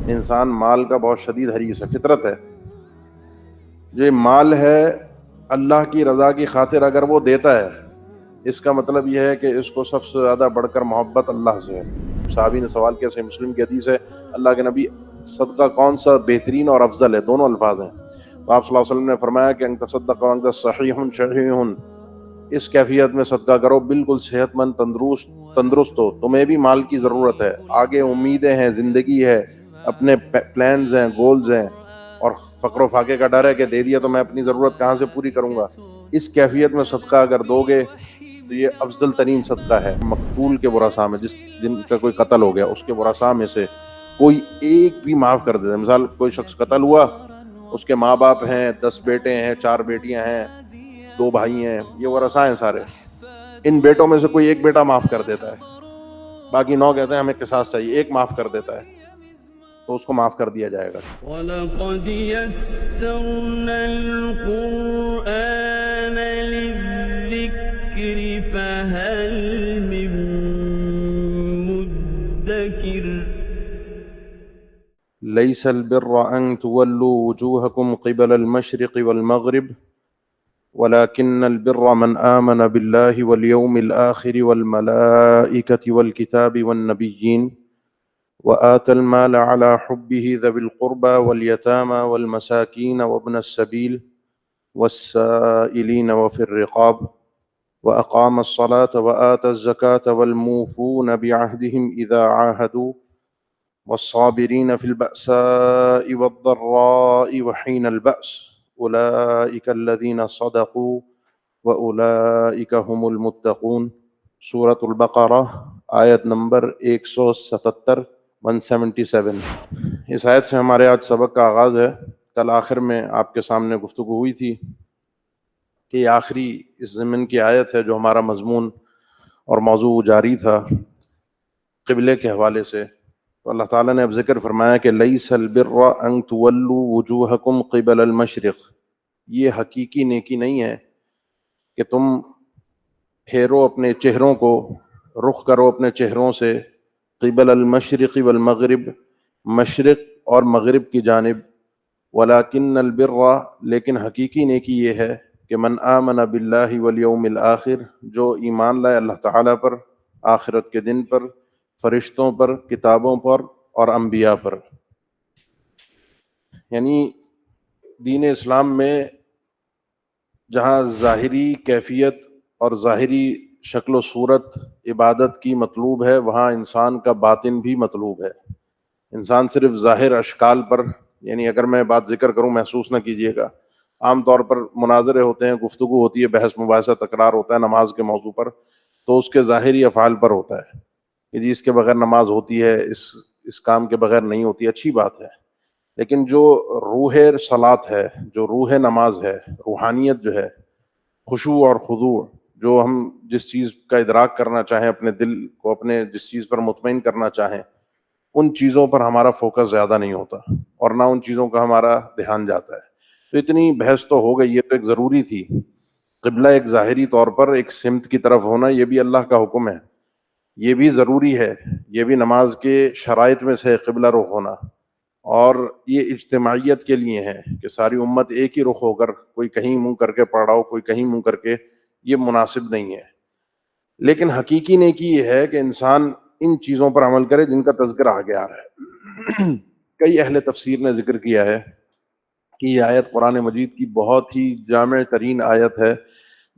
انسان مال کا بہت شدید حریص ہے، فطرت ہے. جو مال ہے اللہ کی رضا کی خاطر اگر وہ دیتا ہے، اس کا مطلب یہ ہے کہ اس کو سب سے زیادہ بڑھ کر محبت اللہ سے ہے. صحابی نے سوال کیا، صحیح مسلم کی حدیث ہے، اللہ کے نبی صدقہ کون سا بہترین اور افضل ہے؟ دونوں الفاظ ہیں. تو آپ صلی اللہ علیہ وسلم نے فرمایا کہ ان تصدق وانت صحیح شحیح، اس کیفیت میں صدقہ کرو بالکل صحت مند تندرست ہو. تمہیں بھی مال کی ضرورت ہے، آگے امیدیں ہیں، زندگی ہے، اپنے پلانز ہیں، گولز ہیں، اور فقر و فاقے کا ڈر ہے کہ دے دیا تو میں اپنی ضرورت کہاں سے پوری کروں گا. اس کیفیت میں صدقہ اگر دو گے تو یہ افضل ترین صدقہ ہے. مقتول کے ورثاء میں جن کا کوئی قتل ہو گیا، اس کے ورثاء میں سے کوئی ایک بھی معاف کر دیتا. مثال کوئی شخص قتل ہوا، اس کے ماں باپ ہیں، 10 بیٹے ہیں، 4 بیٹیاں ہیں، 2 بھائی ہیں، یہ ورثاء ہیں سارے. ان بیٹوں میں سے کوئی ایک بیٹا معاف کر دیتا ہے، باقی 9 کہتے ہیں ہمیں قصاص چاہیے، ایک معاف کر دیتا ہے تو اس کو معاف کر دیا جائے گا. وَلَقَدْ يَسَّرْنَا الْقُرْآنَ لِلذِّكْرِ فَهَلْ مِن مُّدَّكِرٍ. ليس البر أن تولوا وجوهكم قبل المشرق والمغرب ولكن البر من آمن بالله واليوم الآخر والملائكة والكتاب والنبيين وآتى المال على حبه ذوي القربى واليتامى والمساكين وابن السبيل والسائلين وفي الرقاب وأقام الصلاة وآتى الزكاة والموفون بعهدهم إذا عاهدوا والصابرين في البأساء والضراء وحين البأس أولئك الذين صدقوا وأولئك هم المتقون. سورة البقرہ آیت نمبر 177 177. اس آیت سے ہمارے آج سبق کا آغاز ہے. کل آخر میں آپ کے سامنے گفتگو ہوئی تھی کہ یہ آخری اس ضمن کی آیت ہے جو ہمارا مضمون اور موضوع جاری تھا قبلے کے حوالے سے. تو اللہ تعالیٰ نے اب ذکر فرمایا کہ لیس البر ان تولوا وجوہکم قبل المشرق. یہ حقیقی نیکی نہیں ہے کہ تم پھیرو اپنے چہروں کو، رخ کرو اپنے چہروں سے قبل المشرق والمغرب، مشرق اور مغرب کی جانب. ولکن البر، لیکن حقیقی نیکی یہ ہے کہ من آمن باللہ والیوم الآخر، جو ایمان لائے اللہ تعالیٰ پر، آخرت کے دن پر، فرشتوں پر، کتابوں پر اور انبیاء پر. یعنی دین اسلام میں جہاں ظاہری کیفیت اور ظاہری شکل و صورت عبادت کی مطلوب ہے، وہاں انسان کا باطن بھی مطلوب ہے. انسان صرف ظاہر اشکال پر، یعنی اگر میں بات ذکر کروں محسوس نہ کیجیے گا، عام طور پر مناظرے ہوتے ہیں، گفتگو ہوتی ہے، بحث مباحثہ تکرار ہوتا ہے نماز کے موضوع پر، تو اس کے ظاہری افعال پر ہوتا ہے کہ جی اس کے بغیر نماز ہوتی ہے، اس کام کے بغیر نہیں ہوتی. اچھی بات ہے، لیکن جو روح صلاۃ ہے، جو روح نماز ہے، روحانیت جو ہے، خشوع اور خضوع، جو ہم جس چیز کا ادراک کرنا چاہیں، اپنے دل کو اپنے جس چیز پر مطمئن کرنا چاہیں، ان چیزوں پر ہمارا فوکس زیادہ نہیں ہوتا اور نہ ان چیزوں کا ہمارا دھیان جاتا ہے. تو اتنی بحث تو ہو گئی، یہ تو ایک ضروری تھی. قبلہ ایک ظاہری طور پر ایک سمت کی طرف ہونا، یہ بھی اللہ کا حکم ہے، یہ بھی ضروری ہے، یہ بھی نماز کے شرائط میں سے قبلہ رخ ہونا. اور یہ اجتماعیت کے لیے ہے کہ ساری امت ایک ہی رخ ہو کر، کوئی کہیں منہ کر کے پڑھ رہا ہو، کوئی کہیں منہ کر کے، یہ مناسب نہیں ہے. لیکن حقیقی نیکی یہ ہے کہ انسان ان چیزوں پر عمل کرے جن کا تذکرہ آگے آ رہا ہے. کئی اہل تفسیر نے ذکر کیا ہے کہ یہ آیت قرآن مجید کی بہت ہی جامع ترین آیت ہے،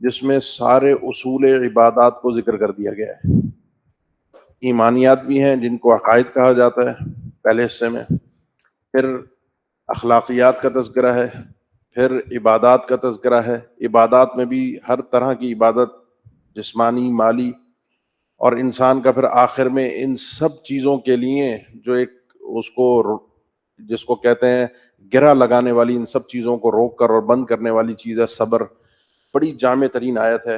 جس میں سارے اصول عبادات کو ذکر کر دیا گیا ہے. ایمانیات بھی ہیں جن کو عقائد کہا جاتا ہے پہلے حصے میں، پھر اخلاقیات کا تذکرہ ہے، پھر عبادات کا تذکرہ ہے. عبادات میں بھی ہر طرح کی عبادت، جسمانی، مالی، اور انسان کا پھر آخر میں ان سب چیزوں کے لیے جو ایک اس کو جس کو کہتے ہیں گرہ لگانے والی، ان سب چیزوں کو روک کر اور بند کرنے والی چیز ہے صبر. بڑی جامع ترین آیت ہے.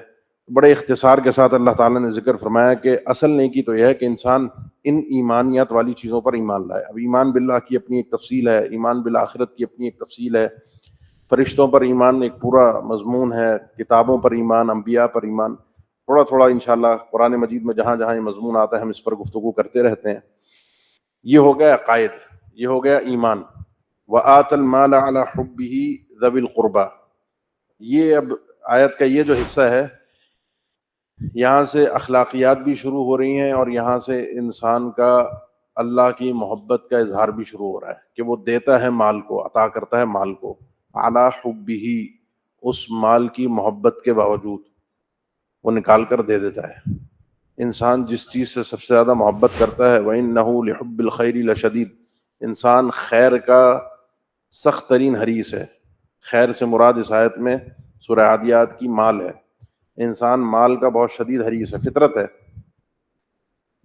بڑے اختصار کے ساتھ اللہ تعالیٰ نے ذکر فرمایا کہ اصل نیکی تو یہ ہے کہ انسان ان ایمانیات والی چیزوں پر ایمان لائے. اب ایمان باللہ کی اپنی ایک تفصیل ہے، ایمان بالآخرت کی اپنی ایک تفصیل ہے، فرشتوں پر ایمان ایک پورا مضمون ہے، کتابوں پر ایمان، انبیاء پر ایمان. تھوڑا تھوڑا انشاءاللہ قرآن مجید میں جہاں جہاں یہ مضمون آتا ہے ہم اس پر گفتگو کرتے رہتے ہیں. یہ ہو گیا عقائد، یہ ہو گیا ایمان. وآت المال علی حبہ ذوی القربى. یہ اب آیت کا یہ جو حصہ ہے یہاں سے اخلاقیات بھی شروع ہو رہی ہیں اور یہاں سے انسان کا اللہ کی محبت کا اظہار بھی شروع ہو رہا ہے کہ وہ دیتا ہے مال کو, عطا کرتا ہے مال کو, علی حبہ, اس مال کی محبت کے باوجود وہ نکال کر دے دیتا ہے. انسان جس چیز سے سب سے زیادہ محبت کرتا ہے وَإِنَّهُ لِحُبِّ الْخَيْرِ لَشَدِيدٌ, انسان خیر کا سخت ترین حریص ہے. خیر سے مراد اس آیت میں سورہ عادیات کی مال ہے. انسان مال کا بہت شدید حریص ہے, فطرت ہے.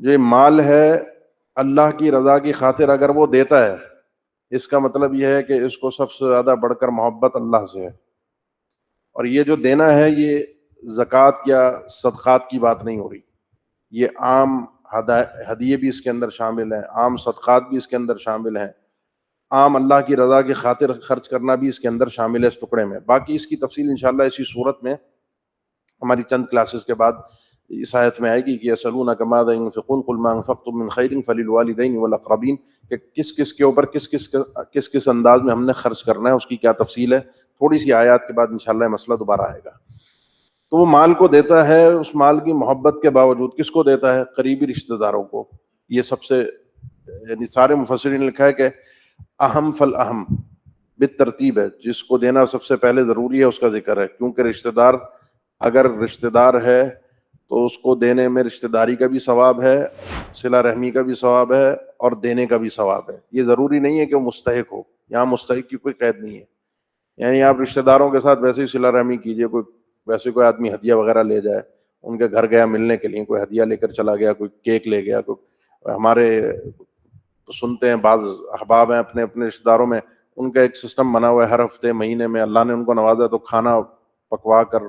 جو یہ مال ہے اللہ کی رضا کی خاطر اگر وہ دیتا ہے, اس کا مطلب یہ ہے کہ اس کو سب سے زیادہ بڑھ کر محبت اللہ سے ہے. اور یہ جو دینا ہے یہ زکوٰۃ یا صدقات کی بات نہیں ہو رہی, یہ عام ہدیے بھی اس کے اندر شامل ہیں, عام صدقات بھی اس کے اندر شامل ہیں, عام اللہ کی رضا کی خاطر خرچ کرنا بھی اس کے اندر شامل ہے اس ٹکڑے میں. باقی اس کی تفصیل انشاءاللہ اسی صورت میں ہماری چند کلاسز کے بعد اس آیت میں آئے گی کہ یسألونک ماذا ينفقون قل ما انفقتم من خیر فللوالدین والاقربین, کہ کس کے اوپر کس انداز میں ہم نے خرچ کرنا ہے, اس کی کیا تفصیل ہے. تھوڑی سی آیات کے بعد انشاءاللہ مسئلہ دوبارہ آئے گا. تو وہ مال کو دیتا ہے, اس مال کی محبت کے باوجود کس کو دیتا ہے؟ قریبی رشتہ داروں کو. یہ سب سے یعنی سارے مفسرین نے لکھا ہے کہ اہم فالاہم بالترتیب ہے, جس کو دینا سب سے پہلے ضروری ہے اس کا ذکر ہے, کیونکہ رشتہ دار اگر رشتہ دار ہے تو اس کو دینے میں رشتہ داری کا بھی ثواب ہے, صلہ رحمی کا بھی ثواب ہے اور دینے کا بھی ثواب ہے. یہ ضروری نہیں ہے کہ وہ مستحق ہو, یہاں مستحق کی کوئی قید نہیں ہے. یعنی آپ رشتہ داروں کے ساتھ ویسے ہی صلہ رحمی کیجئے, کوئی آدمی ہدیہ وغیرہ لے جائے, ان کے گھر گیا ملنے کے لیے, کوئی ہدیہ لے کر چلا گیا, کوئی کیک لے گیا, ہمارے سنتے ہیں بعض احباب ہیں اپنے رشتہ داروں میں, ان کا ایک سسٹم بنا ہوا ہے, ہر ہفتے مہینے میں اللہ نے ان کو نوازا تو کھانا پکوا کر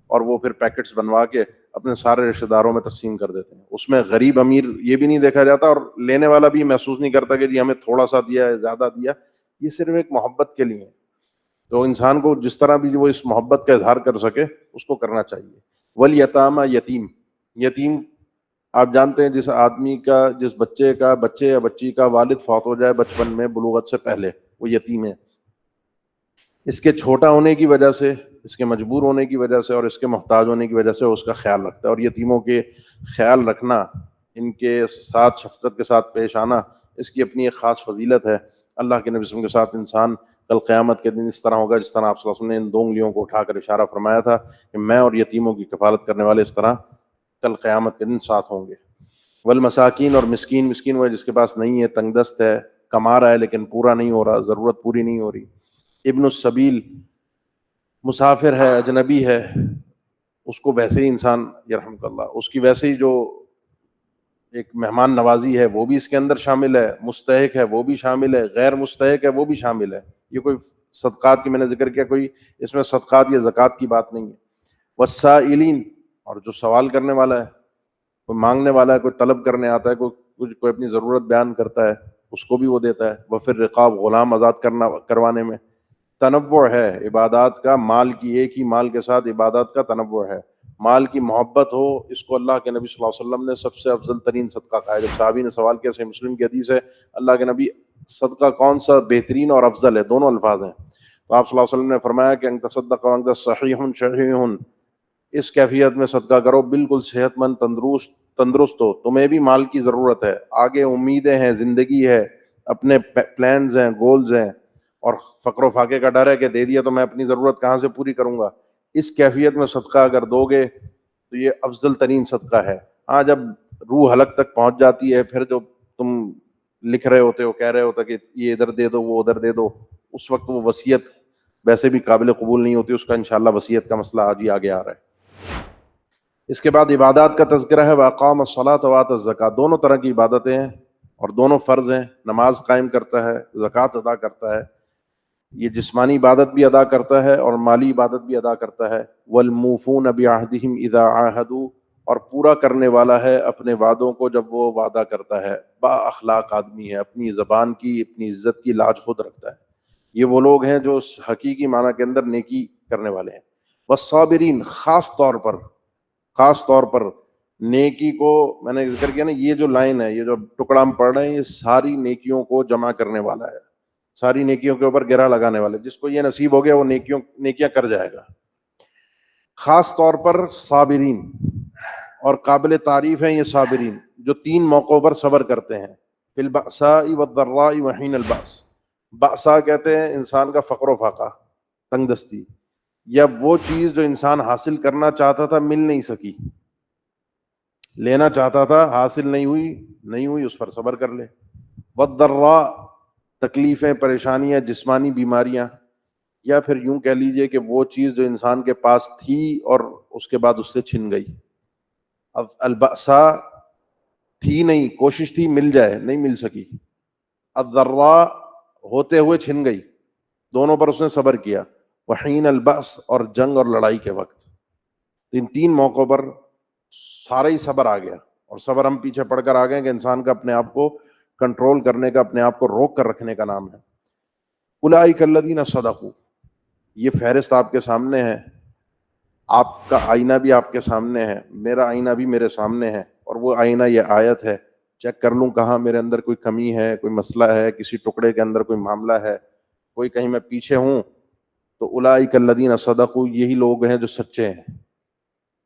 اور وہ پھر پیکٹس بنوا کے اپنے سارے رشتہ داروں میں تقسیم کر دیتے ہیں. اس میں غریب امیر یہ بھی نہیں دیکھا جاتا اور لینے والا بھی محسوس نہیں کرتا کہ جی ہمیں تھوڑا سا دیا ہے, زیادہ دیا. یہ صرف ایک محبت کے لیے. تو انسان کو جس طرح بھی وہ اس محبت کا اظہار کر سکے اس کو کرنا چاہیے. والیتامى, یتیم آپ جانتے ہیں جس بچے یا بچی کا والد فوت ہو جائے بچپن میں بلوغت سے پہلے, وہ یتیم ہے. اس کے چھوٹا ہونے کی وجہ سے, اس کے مجبور ہونے کی وجہ سے اور اس کے محتاج ہونے کی وجہ سے اس کا خیال رکھتا ہے. اور یتیموں کے خیال رکھنا, ان کے ساتھ شفقت کے ساتھ پیش آنا, اس کی اپنی ایک خاص فضیلت ہے. اللہ کے نبی صلی اللہ علیہ وسلم کے ساتھ انسان کل قیامت کے دن اس طرح ہوگا جس طرح آپ صلی اللہ علیہ وسلم نے ان 2 انگلیوں کو اٹھا کر اشارہ فرمایا تھا کہ میں اور یتیموں کی کفالت کرنے والے اس طرح کل قیامت کے دن ساتھ ہوں گے. والمساکین, اور مسکین وہ جس کے پاس نہیں ہے, تنگ دست ہے, کما رہا ہے لیکن پورا نہیں ہو رہا, ضرورت پوری نہیں ہو رہی. ابن السبیل, مسافر ہے, اجنبی ہے, اس کو ویسے ہی انسان یرحمک اللہ, اس کی ویسے ہی جو ایک مہمان نوازی ہے وہ بھی اس کے اندر شامل ہے, مستحق ہے وہ بھی شامل ہے, غیر مستحق ہے وہ بھی شامل ہے. یہ کوئی صدقات کی میں نے ذکر کیا, کوئی اس میں صدقات یا زکوٰۃ کی بات نہیں ہے. والسائلین, اور جو سوال کرنے والا ہے, کوئی مانگنے والا ہے, کوئی طلب کرنے آتا ہے, کوئی اپنی ضرورت بیان کرتا ہے, اس کو بھی وہ دیتا ہے. وفر رقاب, غلام آزاد کروانے میں تنوع ہے عبادات کا. مال کی ایک ہی مال کے ساتھ عبادات کا تنوع ہے. مال کی محبت ہو, اس کو اللہ کے نبی صلی اللہ علیہ وسلم نے سب سے افضل ترین صدقہ کہا ہے. جب صحابی نے سوال کیا, صحیح مسلم کی حدیث ہے, اللہ کے نبی صدقہ کون سا بہترین اور افضل ہے؟ دونوں الفاظ ہیں. تو آپ صلی اللہ علیہ وسلم نے فرمایا کہ ان تصدق وانت صحیح شحیح, اس کیفیت میں صدقہ کرو بالکل صحت مند تندرست ہو, تمہیں بھی مال کی ضرورت ہے, آگے امیدیں ہیں, زندگی ہے, اپنے پلانز ہیں, گولز ہیں, اور فقر و فاقے کا ڈر ہے کہ دے دیا تو میں اپنی ضرورت کہاں سے پوری کروں گا. اس کیفیت میں صدقہ اگر دو گے تو یہ افضل ترین صدقہ ہے. ہاں, جب روح حلق تک پہنچ جاتی ہے, پھر جو تم لکھ رہے ہوتے ہو, کہہ رہے ہوتے کہ یہ ادھر دے دو وہ ادھر دے دو, اس وقت وہ وصیت ویسے بھی قابل قبول نہیں ہوتی. اس کا انشاءاللہ وصیت کا مسئلہ آج ہی آگے آ رہا ہے. اس کے بعد عبادات کا تذکرہ ہے. وَأَقَامَ الصَّلَاةَ وَآتَى الزَّكَاةَ, دونوں طرح کی عبادتیں ہیں اور دونوں فرض ہیں. نماز قائم کرتا ہے, زکوٰۃ ادا کرتا ہے, یہ جسمانی عبادت بھی ادا کرتا ہے اور مالی عبادت بھی ادا کرتا ہے. وَالْمُوفُونَ بِعَهْدِهِمْ إِذَا عَاهَدُوا, اور پورا کرنے والا ہے اپنے وعدوں کو جب وہ وعدہ کرتا ہے. با اخلاق آدمی ہے, اپنی زبان کی, اپنی عزت کی لاج خود رکھتا ہے. یہ وہ لوگ ہیں جو حقیقی معنی کے اندر نیکی کرنے والے ہیں. والصابرین, خاص طور پر نیکی کو میں نے ذکر کیا نا، یہ جو لائن ہے، یہ جو ٹکڑا ہم پڑھ رہے ہیں، یہ ساری نیکیوں کو جمع کرنے والا ہے، ساری نیکیوں کے اوپر گرہ لگانے والا ہے. جس کو یہ نصیب ہو گیا وہ نیکیاں کر جائے گا. خاص طور پر صابرین، اور قابل تعریف ہیں یہ صابرین جو 3 موقعوں پر صبر کرتے ہیں. فی البأساء والضراء وحین البأس. بأسا کہتے ہیں انسان کا فقر و فاقہ، تنگ دستی، یا وہ چیز جو انسان حاصل کرنا چاہتا تھا مل نہیں سکی، لینا چاہتا تھا حاصل نہیں ہوئی، اس پر صبر کر لے. والضراء، تکلیفیں، پریشانیاں، جسمانی بیماریاں، یا پھر یوں کہہ لیجئے کہ وہ چیز جو انسان کے پاس تھی اور اس کے بعد اس سے چھن گئی. اب البأساء تھی نہیں، کوشش تھی مل جائے، نہیں مل سکی. الضراء ہوتے ہوئے چھن گئی، دونوں پر اس نے صبر کیا. وحین البأس، اور جنگ اور لڑائی کے وقت. ان 3 موقعوں پر سارا ہی صبر آ گیا. اور صبر ہم پیچھے پڑھ کر آ گئے کہ انسان کا اپنے آپ کو کنٹرول کرنے کا، اپنے آپ کو روک کر رکھنے کا نام ہے. اولئک الذین صدقوا، یہ فہرست آپ کے سامنے ہے، آپ کا آئینہ بھی آپ کے سامنے ہے، میرا آئینہ بھی میرے سامنے ہے، اور وہ آئینہ یہ آیت ہے. چیک کر لوں کہاں میرے اندر کوئی کمی ہے، کوئی مسئلہ ہے، کسی ٹکڑے کے اندر کوئی معاملہ ہے، کوئی کہیں میں پیچھے ہوں. تو اولئک الذین صدقوا، یہی لوگ ہیں جو سچے ہیں.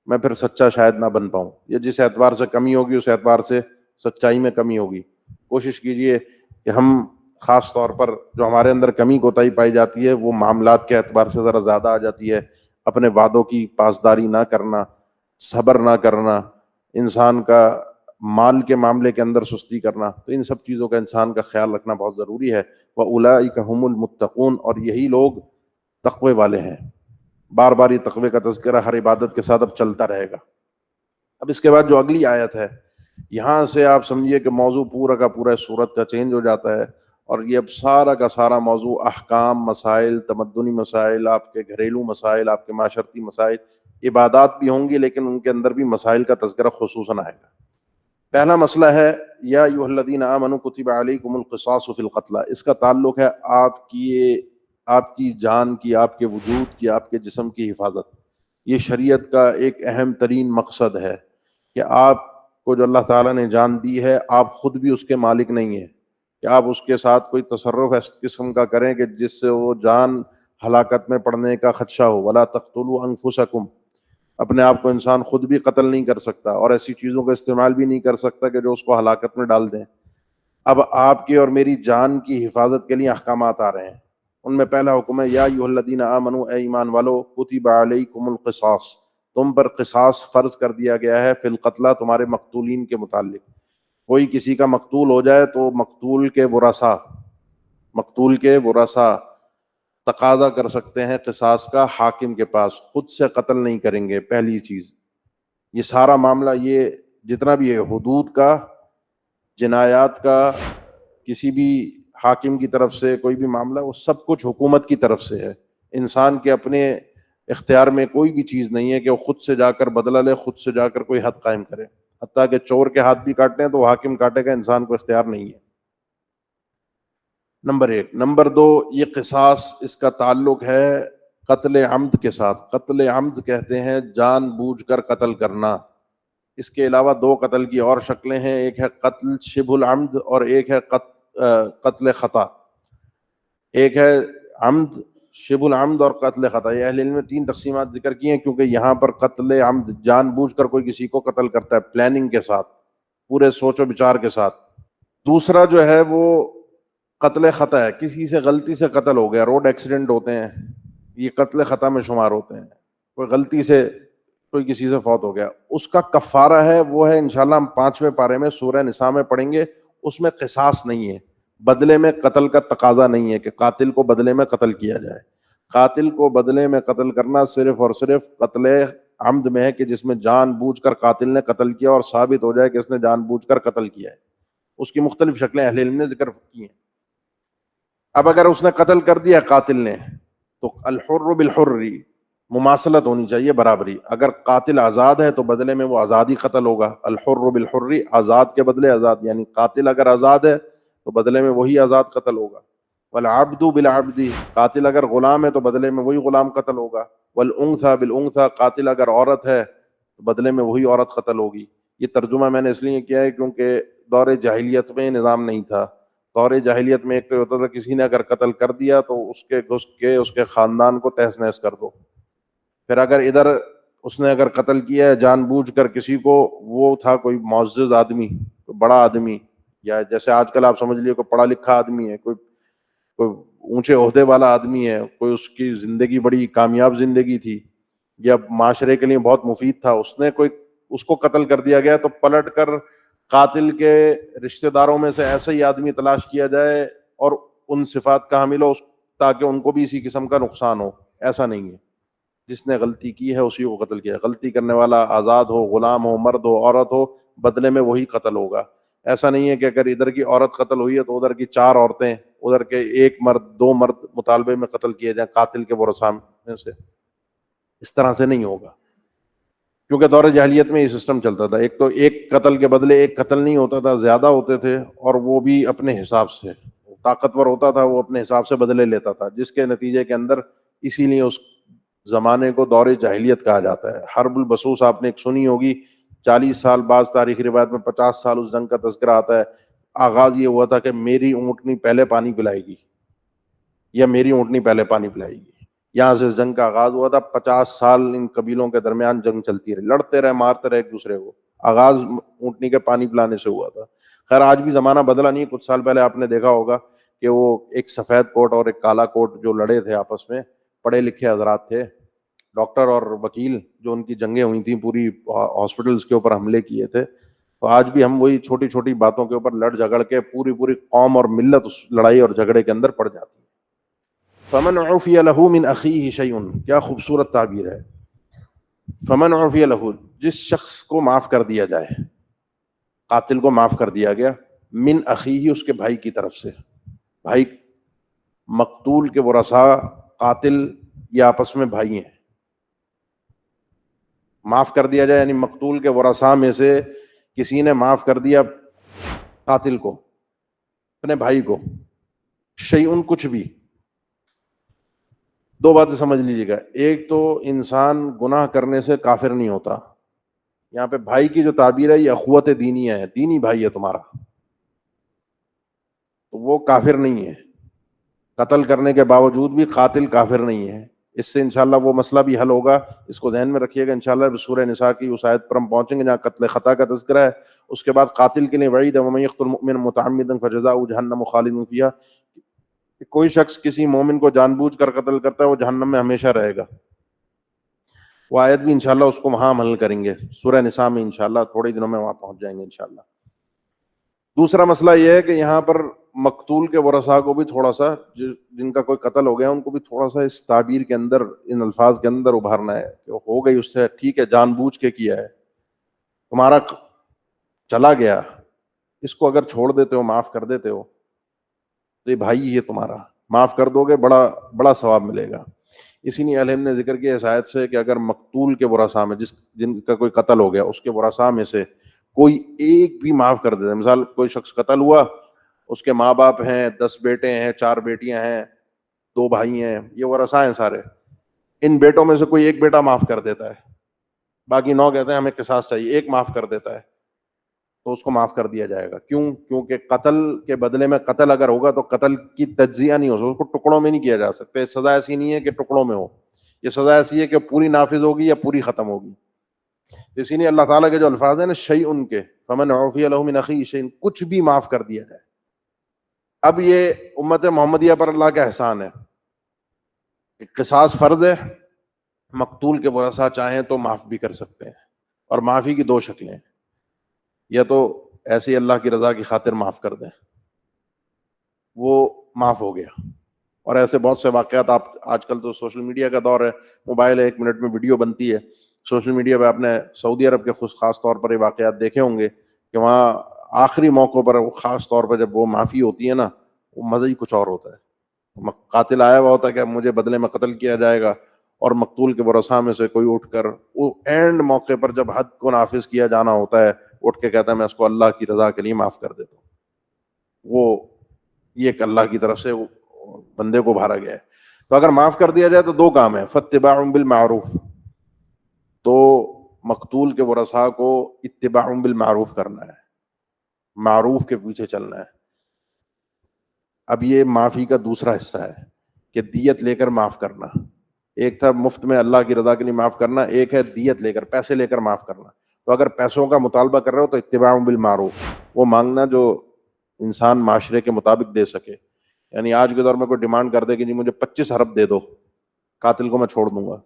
میں پھر سچا شاید نہ بن پاؤں، یا جس اعتبار سے کمی ہوگی اس اعتبار سے سچائی میں کمی ہوگی. کوشش کیجئے کہ ہم خاص طور پر جو ہمارے اندر کمی کوتاہی پائی جاتی ہے وہ معاملات کے اعتبار سے ذرا زیادہ آ جاتی ہے. اپنے وعدوں کی پاسداری نہ کرنا، صبر نہ کرنا، انسان کا مال کے معاملے کے اندر سستی کرنا، تو ان سب چیزوں کا انسان کا خیال رکھنا بہت ضروری ہے. وَأُولَئِكَ هُمُ الْمُتَّقُونَ، اور یہی لوگ تقوی والے ہیں. بار بار یہ تقوی کا تذکرہ ہر عبادت کے ساتھ اب چلتا رہے گا. اب اس کے بعد جو اگلی آیت ہے، یہاں سے آپ سمجھیے کہ موضوع پورا کا پورا سورت کا چینج ہو جاتا ہے. اور یہ اب سارا کا سارا موضوع احکام، مسائل، تمدنی مسائل، آپ کے گھریلو مسائل، آپ کے معاشرتی مسائل، عبادات بھی ہوں گی لیکن ان کے اندر بھی مسائل کا تذکرہ خصوصاً آئے گا. پہلا مسئلہ ہے یا ایھا الذین آمنوا کتب علیکم القصاص فی القتلی. اس کا تعلق ہے آپ کی جان کی، آپ کے وجود کی، آپ کے جسم کی حفاظت. یہ شریعت کا ایک اہم ترین مقصد ہے کہ آپ کو جو اللہ تعالیٰ نے جان دی ہے، آپ خود بھی اس کے مالک نہیں ہیں کہ آپ اس کے ساتھ کوئی تصرف اس قسم کا کریں کہ جس سے وہ جان ہلاکت میں پڑنے کا خدشہ ہو. ولا تقتلوا انفسکم، اپنے آپ کو انسان خود بھی قتل نہیں کر سکتا، اور ایسی چیزوں کا استعمال بھی نہیں کر سکتا کہ جو اس کو ہلاکت میں ڈال دیں. اب آپ کی اور میری جان کی حفاظت کے لیے احکامات آ رہے ہیں. ان میں پہلا حکم ہے یا ایھا الذین آمنوا، اے ایمان والو، کتب علیکم القصاص، تم پر قصاص فرض کر دیا گیا ہے، فی القتلی، تمہارے مقتولین کے متعلق. کوئی کسی کا مقتول ہو جائے تو مقتول کے ورثاء تقاضا کر سکتے ہیں قصاص کا حاکم کے پاس، خود سے قتل نہیں کریں گے. پہلی چیز، یہ سارا معاملہ، یہ جتنا بھی ہے حدود کا، جنایات کا، کسی بھی حاکم کی طرف سے کوئی بھی معاملہ، وہ سب کچھ حکومت کی طرف سے ہے. انسان کے اپنے اختیار میں کوئی بھی چیز نہیں ہے کہ وہ خود سے جا کر بدلہ لے، خود سے جا کر کوئی حد قائم کرے. حتیٰ کہ چور کے ہاتھ بھی کاٹنے ہیں تو وہ حاکم کاٹے گا، انسان کو اختیار نہیں ہے. نمبر 1. نمبر 2، یہ قصاص، اس کا تعلق ہے قتل عمد کے ساتھ. قتل عمد کہتے ہیں جان بوجھ کر قتل کرنا. اس کے علاوہ 2 قتل کی اور شکلیں ہیں، ایک ہے قتل شبہ العمد اور ایک ہے قتل خطا. ایک ہے عمد، شبہ العمد اور قتل خطا. یہ اہل علم نے 3 تقسیمات ذکر کی ہیں، کیونکہ یہاں پر قتل عمد جان بوجھ کر کوئی کسی کو قتل کرتا ہے، پلاننگ کے ساتھ، پورے سوچ و بچار کے ساتھ. دوسرا جو ہے وہ قتل خطا ہے، کسی سے غلطی سے قتل ہو گیا. روڈ ایکسیڈنٹ ہوتے ہیں، یہ قتل خطا میں شمار ہوتے ہیں. کوئی غلطی سے کوئی کسی سے فوت ہو گیا، اس کا کفارہ ہے، وہ ہے انشاءاللہ ہم 5ویں پارے میں سورہ نساء میں پڑھیں گے. اس میں قصاص نہیں ہے، بدلے میں قتل کا تقاضا نہیں ہے کہ قاتل کو بدلے میں قتل کیا جائے. قاتل کو بدلے میں قتل کرنا صرف اور صرف قتل عمد میں ہے کہ جس میں جان بوجھ کر قاتل نے قتل کیا اور ثابت ہو جائے کہ اس نے جان بوجھ کر قتل کیا ہے. اس کی مختلف شکلیں اہل علم نے ذکر کی ہیں. اب اگر اس نے قتل کر دیا قاتل نے، تو الحر بالحر، مماثلت ہونی چاہیے، برابری. اگر قاتل آزاد ہے تو بدلے میں وہ آزادی قتل ہوگا. الحر بالحر، آزاد کے بدلے آزاد، یعنی قاتل اگر آزاد ہے تو بدلے میں وہی آزاد قتل ہوگا. والعبد بالعبد، قاتل اگر غلام ہے تو بدلے میں وہی غلام قتل ہوگا. والانثى بالانثى، قاتل اگر عورت ہے تو بدلے میں وہی عورت قتل ہوگی. یہ ترجمہ میں نے اس لیے کیا ہے کیونکہ دور جاہلیت میں نظام نہیں تھا. دور جاہلیت میں ایک تو ہوتا تھا کسی نے اگر قتل کر دیا تو اس کے گھس کے اس کے خاندان کو تہس نہس کر دو. پھر اگر ادھر اس نے اگر قتل کیا ہے جان بوجھ کر کسی کو, وہ تھا کوئی معزز آدمی, کوئی بڑا آدمی, یا جیسے آج کل آپ سمجھ لیے کوئی پڑھا لکھا آدمی ہے, کوئی اونچے عہدے والا آدمی ہے, کوئی اس کی زندگی بڑی کامیاب زندگی تھی یا معاشرے کے لیے بہت مفید تھا, اس کو قتل کر دیا گیا, تو پلٹ کر قاتل کے رشتہ داروں میں سے ایسا ہی آدمی تلاش کیا جائے اور ان صفات کا حامل ہو تاکہ ان کو بھی اسی قسم کا نقصان ہو. ایسا نہیں ہے, جس نے غلطی کی ہے اسی کو قتل کیا. غلطی کرنے والا آزاد ہو, غلام ہو, مرد ہو, عورت ہو, بدلے میں وہی قتل ہوگا. ایسا نہیں ہے کہ اگر ادھر کی عورت قتل ہوئی ہے تو ادھر کی 4 عورتیں, ادھر کے 1 مرد 2 مرد مطالبے میں قتل کیے جائیں قاتل کے ورثاء میں سے. اس طرح سے نہیں ہوگا, کیونکہ دور جاہلیت میں یہ سسٹم چلتا تھا. ایک تو ایک قتل کے بدلے ایک قتل نہیں ہوتا تھا, زیادہ ہوتے تھے, اور وہ بھی اپنے حساب سے. طاقتور ہوتا تھا وہ اپنے حساب سے بدلے لیتا تھا, جس کے نتیجے کے اندر اسی لیے اس زمانے کو دور جاہلیت کہا جاتا ہے. حرب البسوس آپ نے ایک سنی ہوگی, 40 سال بعض تاریخی روایت میں 50 سال اس جنگ کا تذکرہ آتا ہے. آغاز یہ ہوا تھا کہ میری اونٹنی پہلے پانی پلائے گی یا میری اونٹنی پہلے پانی پلائے گی. یہاں سے جنگ کا آغاز ہوا تھا. 50 سال ان قبیلوں کے درمیان جنگ چلتی رہی, لڑتے رہے, مارتے رہے ایک دوسرے کو. آغاز اونٹنی کے پانی پلانے سے ہوا تھا. خیر آج بھی زمانہ بدلا نہیں. کچھ سال پہلے آپ نے دیکھا ہوگا کہ وہ ایک سفید کوٹ اور ایک کالا کوٹ جو لڑے تھے آپس میں, پڑھے لکھے حضرات تھے, ڈاکٹر اور وکیل, جو ان کی جنگیں ہوئی تھیں, پوری ہاسپٹلس کے اوپر حملے کیے تھے. تو آج بھی ہم وہی چھوٹی چھوٹی باتوں کے اوپر لڑ جھگڑ کے پوری قوم اور ملت اس لڑائی اور جھگڑے کے اندر پڑ جاتی ہے. فمن عفی لہ من اخیہ شیء, کیا خوبصورت تعبیر ہے. فمن عفی لہ, جس شخص کو معاف کر دیا جائے, قاتل کو معاف کر دیا گیا, من اخیہ, اس کے بھائی کی طرف سے. بھائی, مقتول کے ورثاء قاتل یہ آپس میں بھائی ہیں. معاف کر دیا جائے یعنی مقتول کے ورثاء میں سے کسی نے معاف کر دیا قاتل کو, اپنے بھائی کو, شیئن, کچھ بھی. 2 باتیں سمجھ لیجیے گا. ایک تو انسان گناہ کرنے سے کافر نہیں ہوتا. یہاں پہ بھائی کی جو تعبیر ہے یہ اخوت دینی ہے, دینی بھائی ہے تمہارا, تو وہ کافر نہیں ہے. قتل کرنے کے باوجود بھی قاتل کافر نہیں ہے. اس سے انشاءاللہ وہ مسئلہ بھی حل ہوگا, اس کو ذہن میں رکھیے گا. انشاءاللہ سورہ نساء کی اس آیت پر ہم پہنچیں گے جہاں قتل خطا کا تذکرہ ہے. اس کے بعد قاتل کے لیے وعید ہے, وَمَن يَقْتُلْ مُؤْمِنًا مُتَعَمِّدًا فَجَزَاؤُهُ جَهَنَّمُ خَالِدًا فِيهَا. کوئی شخص کسی مومن کو جان بوجھ کر قتل کرتا ہے وہ جہنم میں ہمیشہ رہے گا. وہ آیت بھی انشاءاللہ اس کو وہاں عمل کریں گے سورہ نساء میں, انشاءاللہ تھوڑے دنوں میں وہاں پہنچ جائیں گے انشاءاللہ. دوسرا مسئلہ یہ ہے کہ یہاں پر مقتول کے ورثاء کو بھی تھوڑا سا, جن کا کوئی قتل ہو گیا ان کو بھی تھوڑا سا اس تعبیر کے اندر, ان الفاظ کے اندر ابھارنا ہے کہ ہو گئی اس سے, ٹھیک ہے, جان بوجھ کے کیا ہے, تمہارا چلا گیا, اس کو اگر چھوڑ دیتے ہو, معاف کر دیتے ہو, تو یہ بھائی ہے تمہارا, معاف کر دو گے, بڑا بڑا ثواب ملے گا. اسی لیے اہل علم نے ذکر کیا اس آیت سے کہ اگر مقتول کے ورثاء میں جن کا کوئی قتل ہو گیا اس کے ورثاء میں سے کوئی ایک بھی معاف کر دیتا ہے. مثال کوئی شخص قتل ہوا, اس کے ماں باپ ہیں, 10 بیٹے ہیں, 4 بیٹیاں ہیں, 2 بھائی ہیں, یہ ورثاء ہیں سارے. ان بیٹوں میں سے کوئی ایک بیٹا معاف کر دیتا ہے, باقی 9 کہتے ہیں ہمیں قصاص چاہیے, ایک معاف کر دیتا ہے, تو اس کو معاف کر دیا جائے گا. کیوں؟ کیونکہ قتل کے بدلے میں قتل اگر ہوگا تو قتل کی تجزیہ نہیں ہو سکتا, اس کو ٹکڑوں میں نہیں کیا جا سکتا. سزا ایسی نہیں ہے کہ ٹکڑوں میں ہو, یہ سزا ایسی ہے کہ پوری نافذ ہوگی یا پوری ختم ہوگی. اسی لیے اللہ تعالیٰ کے جو الفاظ ہیں نا شیء کے, فمن عفی لہ من اخیہ شیء, کچھ بھی معاف کر دیا جائے. اب یہ امت محمدیہ پر اللہ کا احسان ہے کہ قصاص فرض ہے, مقتول کے ورثاء چاہیں تو معاف بھی کر سکتے ہیں. اور معافی کی 2 شکلیں ہیں, یا تو ایسے ہی اللہ کی رضا کی خاطر معاف کر دیں, وہ معاف ہو گیا. اور ایسے بہت سے واقعات, آپ آج کل تو سوشل میڈیا کا دور ہے, موبائل ہے, 1 منٹ میں ویڈیو بنتی ہے سوشل میڈیا پہ. آپ نے سعودی عرب کے خاص طور پر یہ واقعات دیکھے ہوں گے کہ وہاں آخری موقعوں پر خاص طور پر جب وہ معافی ہوتی ہے نا, وہ مزہ ہی کچھ اور ہوتا ہے. قاتل آیا ہوا ہوتا ہے کہ مجھے بدلے میں قتل کیا جائے گا, اور مقتول کے ورثاء میں سے کوئی اٹھ کر وہ اینڈ موقع پر جب حد کو نافذ کیا جانا ہوتا ہے اٹھ کے کہتا ہے میں اس کو اللہ کی رضا کے لیے معاف کر دیتا ہوں. وہ یہ کہ اللہ کی طرف سے بندے کو بھارا گیا ہے. تو اگر معاف کر دیا جائے تو 2 کام ہیں, فاتباع بالمعروف, تو مقتول کے ورثاء کو اتباع بالمعروف کرنا ہے، معروف کے پیچھے چلنا ہے۔ اب یہ معافی کا دوسرا حصہ ہے کہ دیت لے کر معاف کرنا۔ ایک تھا مفت میں اللہ کی رضا کے لیے معاف کرنا، ایک ہے دیت لے کر، پیسے لے کر معاف کرنا۔ تو اگر پیسوں کا مطالبہ کر رہے ہو تو اتباع بالمعروف، وہ مانگنا جو انسان معاشرے کے مطابق دے سکے۔ یعنی آج کے دور میں کوئی ڈیمانڈ کر دے کہ جی مجھے 25 ارب دے دو، قاتل کو میں چھوڑ دوں گا،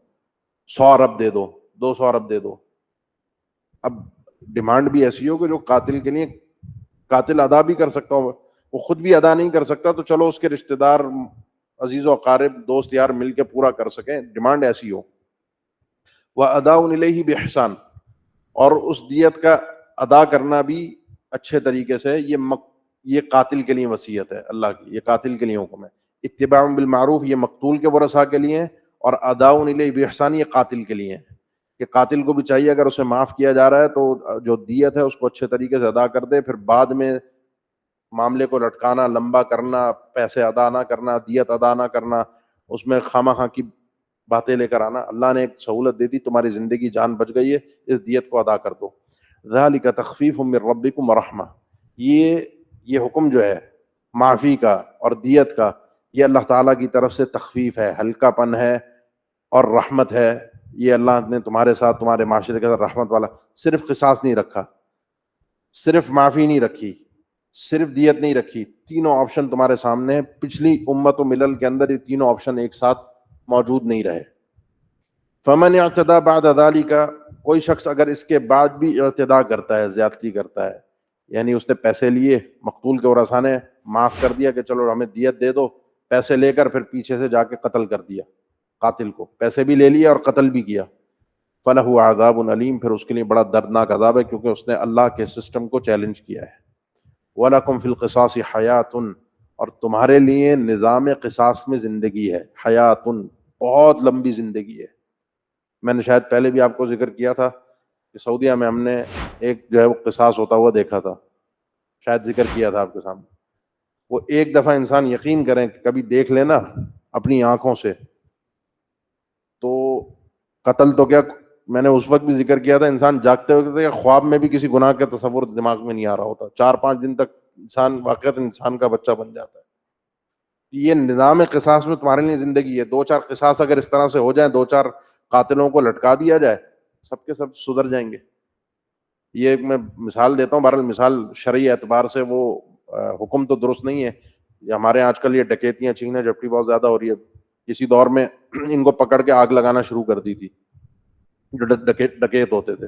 100 ارب دے دو، 200 ارب دے دو۔ اب ڈیمانڈ بھی ایسی ہو کہ جو قاتل کے لیے قاتل ادا بھی کر سکتا ہو، وہ خود بھی ادا نہیں کر سکتا تو چلو اس کے رشتہ دار، عزیز و اقارب، دوست یار مل کے پورا کر سکیں، ڈیمانڈ ایسی ہو۔ وَأَدَاءٌ إِلَيْهِ بِإِحْسَان، اور اس دیت کا ادا کرنا بھی اچھے طریقے سے۔ یہ قاتل کے لیے وصیت ہے اللہ کی، یہ قاتل کے لیے حکم ہے۔ اتباع بالمعروف یہ مقتول کے ورثاء کے لیے ہے، اور اَدَاءٌ إِلَيْهِ بِإِحْسَان یہ قاتل کے لیے ہے کہ قاتل کو بھی چاہیے اگر اسے معاف کیا جا رہا ہے تو جو دیت ہے اس کو اچھے طریقے سے ادا کر دے، پھر بعد میں معاملے کو لٹکانا، لمبا کرنا، پیسے ادا نہ کرنا، دیت ادا نہ کرنا، اس میں خواہ خواہ کی باتیں لے کر آنا۔ اللہ نے ایک سہولت دے دی، تمہاری زندگی جان بچ گئی ہے، اس دیت کو ادا کر دو۔ ذالک تخفیف من ربکم ورحمہ، یہ حکم جو ہے معافی کا اور دیت کا، یہ اللہ تعالیٰ کی طرف سے تخفیف ہے، ہلکا پن ہے اور رحمت ہے۔ یہ اللہ نے تمہارے ساتھ، تمہارے معاشرے کے ساتھ رحمت والا۔ صرف قصاص نہیں رکھا، صرف معافی نہیں رکھی، صرف دیت نہیں رکھی، تینوں آپشن تمہارے سامنے ہیں۔ پچھلی امت و ملل کے اندر یہ تینوں آپشن ایک ساتھ موجود نہیں رہے۔ فمن اعتدى بعد ذلك، کوئی شخص اگر اس کے بعد بھی اعتداء کرتا ہے، زیادتی کرتا ہے، یعنی اس نے پیسے لیے، مقتول کے ورثاء نے معاف کر دیا کہ چلو ہمیں دیت دے دو، پیسے لے کر پھر پیچھے سے جا کے قتل کر دیا قاتل کو، پیسے بھی لے لیے اور قتل بھی کیا، فَلَهُ عَذَابٌ أَلِيمٌ، پھر اس کے لیے بڑا دردناک عذاب ہے، کیونکہ اس نے اللہ کے سسٹم کو چیلنج کیا ہے۔ وَلَكُمْ فِي الْقِصَاصِ حَيَاةٌ، اور تمہارے لیے نظام قصاص میں زندگی ہے، حیاتن، بہت لمبی زندگی ہے۔ میں نے شاید پہلے بھی آپ کو ذکر کیا تھا کہ سعودیہ میں ہم نے ایک جو ہے وہ قصاص ہوتا ہوا دیکھا تھا، شاید ذکر کیا تھا آپ کے سامنے۔ وہ ایک دفعہ انسان یقین کریں کہ کبھی دیکھ لینا اپنی آنکھوں سے، تو قتل تو کیا، میں نے اس وقت بھی ذکر کیا تھا، انسان جاگتے ہوئے خواب میں بھی کسی گناہ کا تصور دماغ میں نہیں آ رہا ہوتا، 4-5 دن تک انسان واقعات انسان کا بچہ بن جاتا ہے۔ یہ نظام قصاص میں تمہارے لیے زندگی ہے۔ 2-4 قصاص اگر اس طرح سے ہو جائیں، 2-4 قاتلوں کو لٹکا دیا جائے، سب کے سب سدھر جائیں گے۔ یہ ایک میں مثال دیتا ہوں، بہرحال مثال شرعی اعتبار سے وہ حکم تو درست نہیں ہے۔ ہمارے آج کل یہ ڈکیتیاں، چھیننا جھپٹی بہت زیادہ ہو رہی ہے۔ کسی دور میں ان کو پکڑ کے آگ لگانا شروع کر دی تھی جو ڈکیت ہوتے تھے۔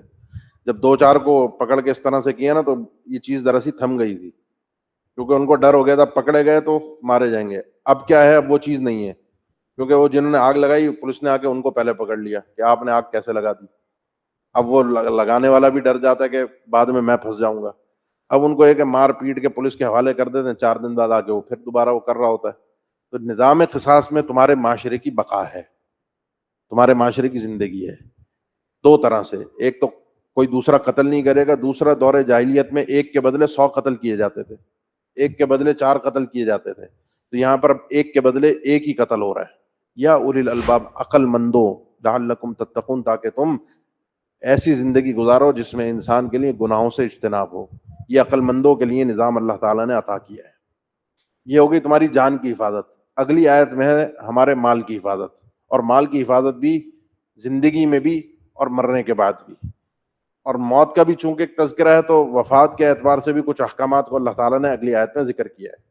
جب 2-4 کو پکڑ کے اس طرح سے کیا نا تو یہ چیز دراصل تھم گئی تھی، کیونکہ ان کو ڈر ہو گیا تھا پکڑے گئے تو مارے جائیں گے۔ اب کیا ہے، اب وہ چیز نہیں ہے، کیونکہ وہ جنہوں نے آگ لگائی پولیس نے آ کے ان کو پہلے پکڑ لیا کہ آپ نے آگ کیسے لگا دی۔ اب وہ لگانے والا بھی ڈر جاتا ہے کہ بعد میں پھنس جاؤں گا۔ اب ان کو ایک مار پیٹ کے پولیس کے حوالے کر دیتے ہیں، 4 دن بعد آ کے وہ پھر دوبارہ وہ کر رہا ہوتا ہے۔ تو نظام قصاص میں تمہارے معاشرے کی بقا ہے، تمہارے معاشرے کی زندگی ہے، 2 طرح سے۔ ایک تو کوئی دوسرا قتل نہیں کرے گا، دوسرا دور جاہلیت میں ایک کے بدلے 100 قتل کیے جاتے تھے، ایک کے بدلے 4 قتل کیے جاتے تھے، تو یہاں پر ایک کے بدلے ایک ہی قتل ہو رہا ہے۔ یا اولی الالباب، عقل مندو، لعلکم تتقون، تاکہ تم ایسی زندگی گزارو جس میں انسان کے لیے گناہوں سے اجتناب ہو۔ یہ عقل مندوں کے لیے نظام اللہ تعالیٰ نے عطا کیا ہے۔ یہ ہوگی تمہاری جان کی حفاظت۔ اگلی آیت میں ہے ہمارے مال کی حفاظت، اور مال کی حفاظت بھی زندگی میں بھی اور مرنے کے بعد بھی۔ اور موت کا بھی چونکہ ایک تذکرہ ہے تو وفات کے اعتبار سے بھی کچھ احکامات کو اللہ تعالیٰ نے اگلی آیت میں ذکر کیا ہے۔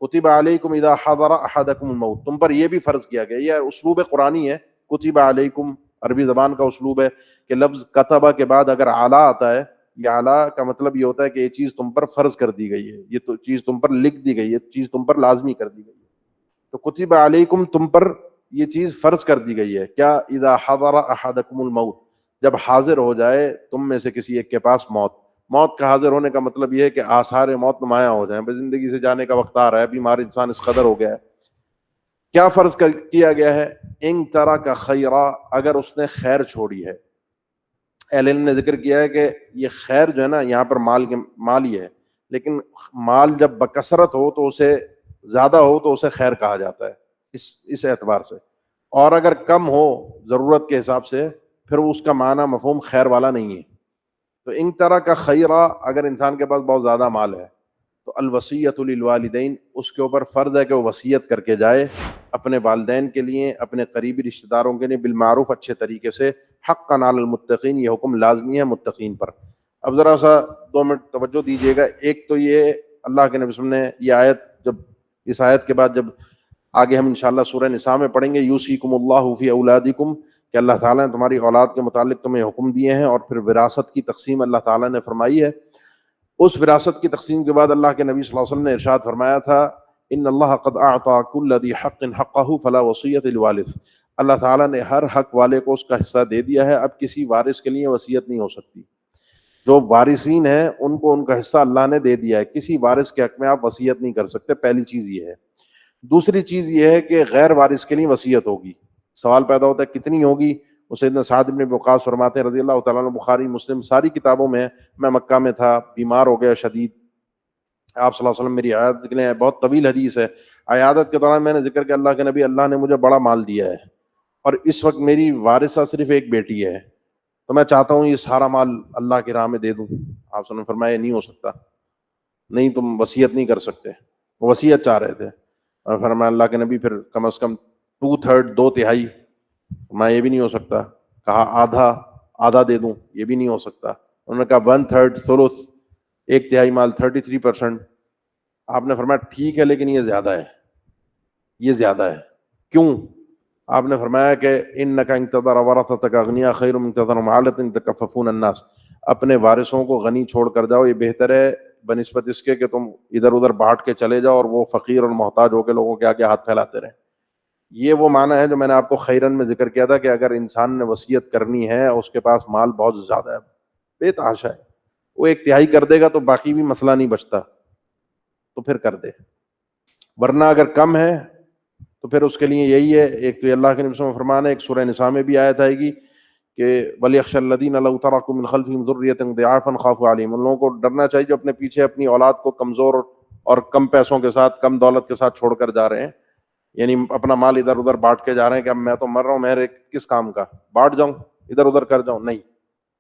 کتب علیکم اذا حضر احدکم الموت، تم پر یہ بھی فرض کیا گیا۔ یہ اسلوب قرآنی ہے، کتب علیکم عربی زبان کا اسلوب ہے کہ لفظ کتبہ کے بعد اگر اعلیٰ آتا ہے، یہ اعلیٰ کا مطلب یہ ہوتا ہے کہ یہ چیز تم پر فرض کر دی گئی ہے، یہ چیز تم پر لکھ دی گئی ہے، یہ چیز تم پر لازمی کر دی گئی ہے۔ تو کتب علیکم، تم پر یہ چیز فرض کر دی گئی ہے، کیا؟ اذا حضر احدکم الموت، جب حاضر ہو جائے تم میں سے کسی ایک کے پاس موت۔ موت کا حاضر ہونے کا مطلب یہ ہے کہ آثار موت نمایاں ہو جائیں، بس زندگی سے جانے کا وقت آ رہا ہے، بیمار انسان اس قدر ہو گیا ہے۔ کیا فرض کیا گیا ہے؟ ان ترک خیرا، اگر اس نے خیر چھوڑی ہے۔ اہل علم نے ذکر کیا ہے کہ یہ خیر جو ہے نا، یہاں پر مال ہی ہے، لیکن مال جب بکثرت ہو تو اسے زیادہ ہو تو اسے خیر کہا جاتا ہے اس اعتبار سے، اور اگر کم ہو ضرورت کے حساب سے پھر اس کا معنی مفہوم خیر والا نہیں ہے. تو ان طرح کا خیرہ اگر انسان کے پاس بہت زیادہ مال ہے تو الوصیۃ للوالدین، اس کے اوپر فرض ہے کہ وہ وصیت کر کے جائے اپنے والدین کے لیے، اپنے قریبی رشتہ داروں کے لیے، بالمعروف، اچھے طریقے سے. حقا علی المتقین، یہ حکم لازمی ہے متقین پر. اب ذرا سا 2 منٹ توجہ دیجیے گا. ایک تو یہ اللہ کے نبی صلی اللہ علیہ وسلم نے یہ آیت، جب اس آیت کے بعد جب آگے ہم انشاءاللہ سورہ نساء میں پڑھیں گے، یوصیکم اللہ فی اولادکم، کہ اللہ تعالیٰ نے تمہاری اولاد کے متعلق تمہیں حکم دیے ہیں، اور پھر وراثت کی تقسیم اللہ تعالیٰ نے فرمائی ہے. اس وراثت کی تقسیم کے بعد اللہ کے نبی صلی اللہ علیہ وسلم نے ارشاد فرمایا تھا، ان اللہ قد اعطى كل ذی حق حقہ فلا وصیۃ للوارث. اللہ تعالیٰ نے ہر حق والے کو اس کا حصہ دے دیا ہے، اب کسی وارث کے لیے وصیت نہیں ہو سکتی. جو وارثین ہیں ان کو ان کا حصہ اللہ نے دے دیا ہے، کسی وارث کے حق میں آپ وصیت نہیں کر سکتے. پہلی چیز یہ ہے. دوسری چیز یہ ہے کہ غیر وارث کے لیے وصیت ہوگی. سوال پیدا ہوتا ہے کتنی ہوگی؟ سیدنا سعد بن وقاص فرماتے ہیں رضی اللہ تعالیٰ عنہ، بخاری مسلم ساری کتابوں میں، میں مکہ میں تھا، بیمار ہو گیا شدید، آپ صلی اللہ علیہ وسلم میری عیادت کے لیے، بہت طویل حدیث ہے. عیادت کے دوران میں نے ذکر کیا، اللہ کے نبی، اللہ نے مجھے بڑا مال دیا ہے اور اس وقت میری وارثہ صرف ایک بیٹی ہے، تو میں چاہتا ہوں یہ سارا مال اللہ کی راہ میں دے دوں. آپ صلی اللہ علیہ وسلم نے فرمایا نہیں ہو سکتا، نہیں، تم وصیت نہیں کر سکتے. وہ وصیت چاہ رہے تھے، اور فرمایا اللہ کے نبی پھر کم از کم 2/3، 2/3. میں یہ بھی نہیں ہو سکتا. کہا آدھا دے دوں، یہ بھی نہیں ہو سکتا. انہوں نے کہا 1/3 ثلث، 1/3 مال 33%. آپ نے فرمایا ٹھیک ہے لیکن یہ زیادہ ہے، یہ زیادہ ہے. کیوں؟ آپ نے فرمایا کہ انک ان تذر ورثتک اغنیاء خیر من تذرهم عالۃ یتکففون الناس. اپنے وارثوں کو غنی چھوڑ کر جاؤ، یہ بہتر ہے بنسبت اس کے کہ تم ادھر ادھر بانٹ کے چلے جاؤ اور وہ فقیر اور محتاج ہو کے لوگوں کے آگے ہاتھ پھیلاتے رہیں. یہ وہ معنی ہے جو میں نے آپ کو خیرن میں ذکر کیا تھا، کہ اگر انسان نے وصیت کرنی ہے، اس کے پاس مال بہت زیادہ ہے، بے تحاشا ہے، وہ 1/3 کر دے گا تو باقی بھی مسئلہ نہیں بچتا، تو پھر کر دے. ورنہ اگر کم ہے تو پھر اس کے لیے یہی ہے. ایک تو اللہ کے نبی صلی اللہ علیہ وسلم فرمان ہے، ایک سورہ نساء میں بھی آیت آئے گی کہ وَلْيَخْشَ الَّذِينَ لَوْ تَرَكُوا مِنْ خَلْفِهِمْ ذُرِّيَّةً ضِعَافًا خَافُوا عَلَيْهِمْ. ان لوگوں کو ڈرنا چاہیے جو اپنے پیچھے اپنی اولاد کو کمزور اور کم پیسوں کے ساتھ، کم دولت کے ساتھ چھوڑ کر جا رہے ہیں، یعنی اپنا مال ادھر ادھر بانٹ کے جا رہے ہیں کہ اب میں تو مر رہا ہوں، میرے کس کام کا، بانٹ جاؤں، ادھر ادھر کر جاؤں. نہیں،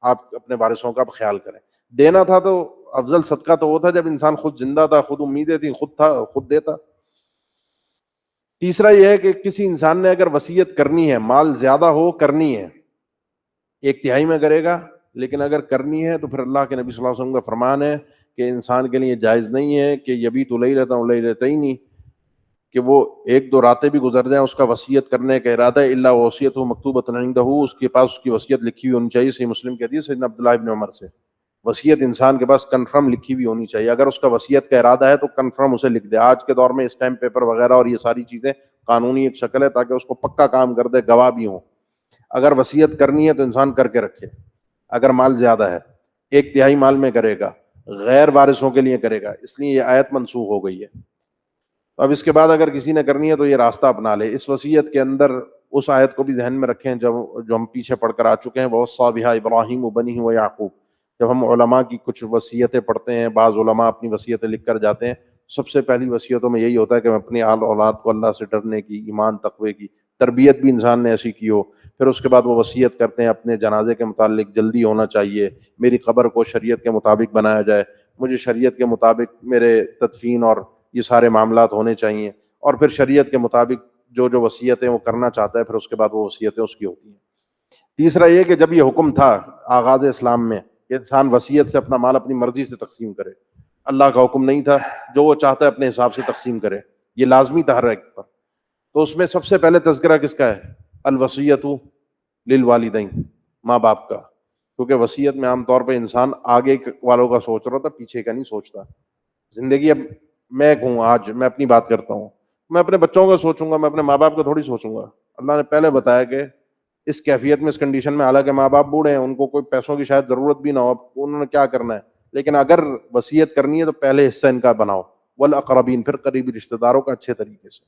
آپ اپنے وارثوں کا خیال کریں. دینا تھا تو افضل صدقہ تو وہ تھا جب انسان خود زندہ تھا، خود امیدیں تھیں، خود تھا، خود دیتا. تیسرا یہ ہے کہ کسی انسان نے اگر وصیت کرنی ہے، مال زیادہ ہو، کرنی ہے، 1/3 میں کرے گا، لیکن اگر کرنی ہے تو پھر اللہ کے نبی صلی اللہ علیہ وسلم کا فرمان ہے کہ انسان کے لیے جائز نہیں ہے کہ یبیت لیلۃ کہ وہ 1-2 راتیں بھی گزر جائیں اس کا وصیت کرنے کا ارادہ ہے، الا وصیتہ مکتوبۃ عندہ، اس کے پاس اس کی وصیت لکھی ہوئی ہونی چاہیے. صحیح مسلم کی حدیث سیدنا عبداللہ ابن عمر سے، وصیت انسان کے پاس کنفرم لکھی ہوئی ہونی چاہیے. اگر اس کا وصیت کا ارادہ ہے تو کنفرم اسے لکھ دے. آج کے دور میں اسٹیمپ پیپر وغیرہ اور یہ ساری چیزیں قانونی ایک شکل ہے تاکہ اس کو پکا کام کر دے، گواہ بھی ہوں. اگر وصیت کرنی ہے تو انسان کر کے رکھے. اگر مال زیادہ ہے 1/3 مال میں کرے گا، غیر وارثوں کے لیے کرے گا، اس لیے یہ آیت منسوخ ہو گئی ہے. اب اس کے بعد اگر کسی نے کرنی ہے تو یہ راستہ اپنا لے. اس وصیت کے اندر اس آیت کو بھی ذہن میں رکھیں جو ہم پیچھے پڑھ کر آ چکے ہیں، وَوَصَّىٰ بِهَا إِبْرَاهِيمُ وَبَنِيهِ وَيَعْقُوبُ. جب ہم علماء کی کچھ وصیتیں پڑھتے ہیں، بعض علماء اپنی وصیتیں لکھ کر جاتے ہیں، سب سے پہلی وصیتوں میں یہی ہوتا ہے کہ اپنی آل اولاد کو اللہ سے ڈرنے کی، ایمان تقوی کی تربیت بھی انسان نے ایسی کی ہو. پھر اس کے بعد وہ وصیت کرتے ہیں اپنے جنازے کے متعلق جلدی ہونا چاہیے، میری قبر کو شریعت کے مطابق بنایا جائے، مجھے شریعت کے مطابق میرے تدفین اور یہ سارے معاملات ہونے چاہیے. اور پھر شریعت کے مطابق جو وصیتیں وہ کرنا چاہتا ہے، پھر اس کے بعد وہ وصیتیں اس کی ہوتی ہیں. تیسرا یہ کہ جب یہ حکم تھا آغاز اسلام میں کہ انسان وصیت سے اپنا مال اپنی مرضی سے تقسیم کرے، اللہ کا حکم نہیں تھا جو وہ چاہتا ہے اپنے حساب سے تقسیم کرے، یہ لازمی تھا ہر ایک پر. تو اس میں سب سے پہلے تذکرہ کس کا ہے؟ الوصیۃ للوالدین، ماں باپ کا. کیونکہ وصیت میں عام طور پہ انسان آگے والوں کا سوچ رہا تھا، پیچھے کا نہیں سوچتا. زندگی اب میں ہوں، آج میں اپنی بات کرتا ہوں، میں اپنے بچوں کا سوچوں گا، میں اپنے ماں باپ کا تھوڑی سوچوں گا. اللہ نے پہلے بتایا کہ اس کیفیت میں، اس کنڈیشن میں، حالانکہ ماں باپ بوڑھے ہیں، ان کو کوئی پیسوں کی شاید ضرورت بھی نہ ہو، انہوں نے کیا کرنا ہے، لیکن اگر وصیت کرنی ہے تو پہلے حصہ ان کا بناؤ، والاقربین، پھر قریبی رشتہ داروں کا اچھے طریقے سے.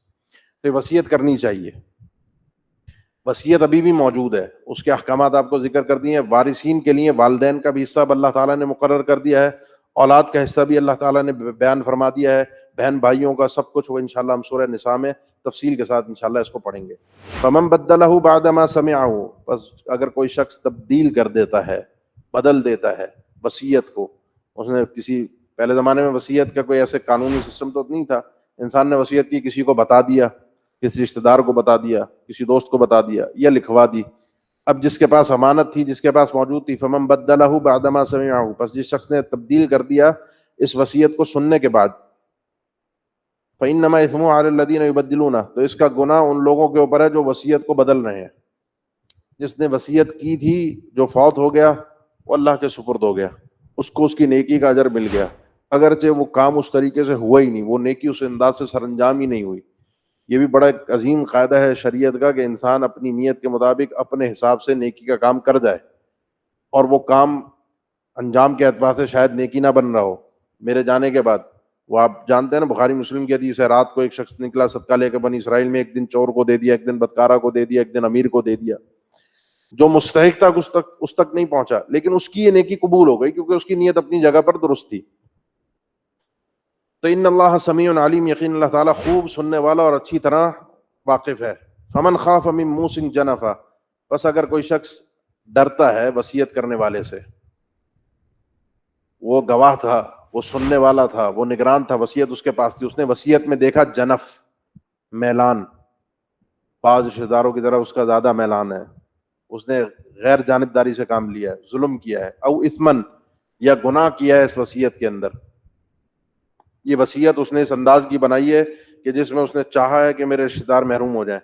تو یہ وصیت کرنی چاہیے. وصیت ابھی بھی موجود ہے، اس کے احکامات آپ کو ذکر کر دیے ہیں. وارثین کے لیے والدین کا بھی حصہ اب اللہ تعالیٰ نے مقرر کر دیا ہے، اولاد کا حصہ بھی اللہ تعالیٰ نے بیان فرما دیا ہے. بہن بھائیوں کا سب کچھ، وہ انشاءاللہ ہم سورہ نساء میں تفصیل کے ساتھ انشاءاللہ اس کو پڑھیں گے. فمن بدلہ بعد ما سمعہ، بس اگر کوئی شخص تبدیل کر دیتا ہے، بدل دیتا ہے وصیت کو. اس نے کسی پہلے زمانے میں وصیت کا کوئی ایسے قانونی سسٹم تو نہیں تھا، انسان نے وصیت کی، کسی کو بتا دیا، کسی رشتہ دار کو بتا دیا، کسی دوست کو بتا دیا یا لکھوا دی. اب جس کے پاس امانت تھی، جس کے پاس موجود تھی، فمن بدلہ بعد ما سمعہ، بس جس شخص نے تبدیل کر دیا اس وصیت کو سننے کے بعد، فإنما إثمه على الذين يبدلونه، تو اس کا گناہ ان لوگوں کے اوپر ہے جو وصیت کو بدل رہے ہیں. جس نے وصیت کی تھی جو فوت ہو گیا وہ اللہ کے سپرد ہو گیا، اس کو اس کی نیکی کا اجر مل گیا، اگرچہ وہ کام اس طریقے سے ہوا ہی نہیں، وہ نیکی اس انداز سے سر انجام ہی نہیں ہوئی. یہ بھی بڑا ایک عظیم قاعدہ ہے شریعت کا کہ انسان اپنی نیت کے مطابق اپنے حساب سے نیکی کا کام کر جائے، اور وہ کام انجام کے اعتبار سے شاید نیکی نہ بن رہا ہو میرے جانے کے بعد. وہ آپ جانتے ہیں نا، بخاری مسلم کی حدیث ہے، رات کو ایک شخص نکلا صدقہ لے کے بنی اسرائیل میں، ایک دن چور کو دے دیا، ایک دن بدکارہ کو دے دیا، ایک دن امیر کو دے دیا. جو مستحق تھا اس تک نہیں پہنچا، لیکن اس کی یہ نیکی قبول ہو گئی کیونکہ اس کی نیت اپنی جگہ پر درست تھی. تو ان اللہ سمیع علیم، یقین اللہ تعالیٰ خوب سننے والا اور اچھی طرح واقف ہے. فمن خاف من موص جنفا، بس اگر کوئی شخص ڈرتا ہے وصیت کرنے والے سے، وہ گواہ تھا، وہ سننے والا تھا، وہ نگران تھا، وصیت اس کے پاس تھی، اس نے وصیت میں دیکھا جنف، میلان، بعض رشتہ داروں کی طرف اس کا زیادہ میلان ہے، اس نے غیر جانبداری سے کام لیا ہے، ظلم کیا ہے، او اثمن، یا گناہ کیا ہے اس وصیت کے اندر. یہ وصیت اس نے اس انداز کی بنائی ہے کہ جس میں اس نے چاہا ہے کہ میرے رشتہ دار محروم ہو جائیں،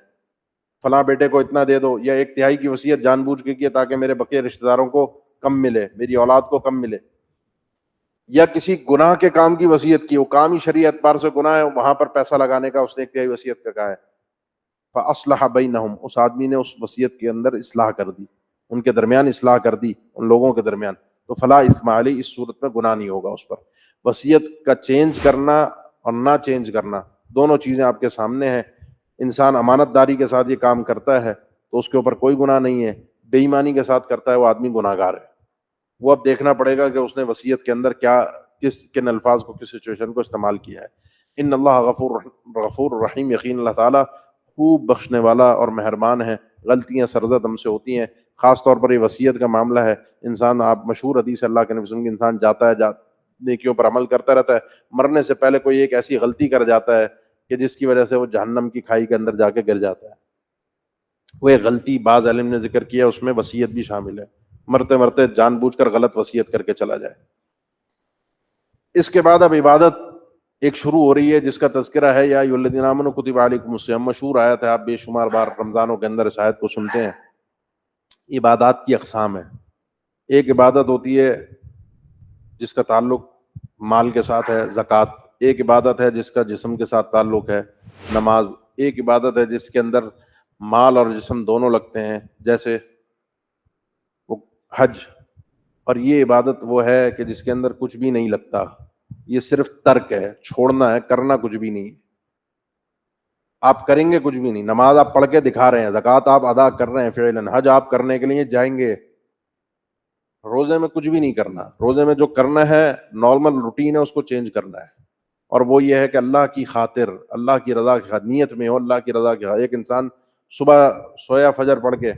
فلاں بیٹے کو اتنا دے دو، یا ایک تہائی کی وصیت جان بوجھ کے کی تاکہ میرے بقیہ رشتہ داروں کو کم ملے، میری اولاد کو کم ملے. یا کسی گناہ کے کام کی وصیت کی، وہ کام ہی شرعی اعتبار سے گناہ ہے، وہاں پر پیسہ لگانے کا اس نے ایک تہائی وصیت کا کہا ہے. فاصلح بینہم، اس آدمی نے اس وصیت کے اندر اصلاح کر دی، ان کے درمیان اصلاح کر دی، ان لوگوں کے درمیان، تو فلا اثم علیہ، اس صورت میں گناہ نہیں ہوگا اس پر. وصیت کا چینج کرنا اور نہ چینج کرنا دونوں چیزیں آپ کے سامنے ہیں. انسان امانت داری کے ساتھ یہ کام کرتا ہے تو اس کے اوپر کوئی گناہ نہیں ہے، بے ایمانی کے ساتھ کرتا ہے وہ آدمی گناہ گار ہے. وہ اب دیکھنا پڑے گا کہ اس نے وصیت کے اندر کن الفاظ کو، کس سچویشن کو استعمال کیا ہے. ان اللہ غفور رحیم، یقین اللہ تعالیٰ خوب بخشنے والا اور مہربان ہے. غلطیاں سرزد ہم سے ہوتی ہیں، خاص طور پر یہ وصیت کا معاملہ ہے. انسان، آپ مشہور حدیث اللہ کے نبی صلی اللہ علیہ وسلم، انسان جاتا ہے نیکیوں پر عمل کرتا رہتا ہے، مرنے سے پہلے کوئی ایک ایسی غلطی کر جاتا ہے کہ جس کی وجہ سے وہ جہنم کی کھائی کے اندر جا کے گر جاتا ہے. وہ ایک غلطی بعض علم نے ذکر کیا، اس میں وصیت بھی شامل ہے، مرتے مرتے جان بوجھ کر غلط وصیت کر کے چلا جائے. اس کے بعد اب عبادت ایک شروع ہو رہی ہے جس کا تذکرہ ہے یا ایھا الذین آمنوا کتب علیکم الصیام. مشہور آیت ہے، آپ بے شمار بار رمضانوں کے اندر اس آیت کو سنتے ہیں. عبادات کی اقسام ہیں. ایک عبادت ہوتی ہے جس کا تعلق مال کے ساتھ ہے، زکوٰۃ. ایک عبادت ہے جس کا جسم کے ساتھ تعلق ہے، نماز. ایک عبادت ہے جس کے اندر مال اور جسم دونوں لگتے ہیں، جیسے وہ حج. اور یہ عبادت وہ ہے کہ جس کے اندر کچھ بھی نہیں لگتا، یہ صرف ترک ہے، چھوڑنا ہے، کرنا کچھ بھی نہیں. آپ کریں گے کچھ بھی نہیں. نماز آپ پڑھ کے دکھا رہے ہیں، زکوٰۃ آپ ادا کر رہے ہیں فعلاً، حج آپ کرنے کے لیے جائیں گے. روزے میں کچھ بھی نہیں کرنا. روزے میں جو کرنا ہے نارمل روٹین ہے، اس کو چینج کرنا ہے، اور وہ یہ ہے کہ اللہ کی خاطر، اللہ کی رضا کی خاطر نیت میں ہو، اللہ کی رضا کی خاطر. ایک انسان صبح سویا، فجر پڑھ کے،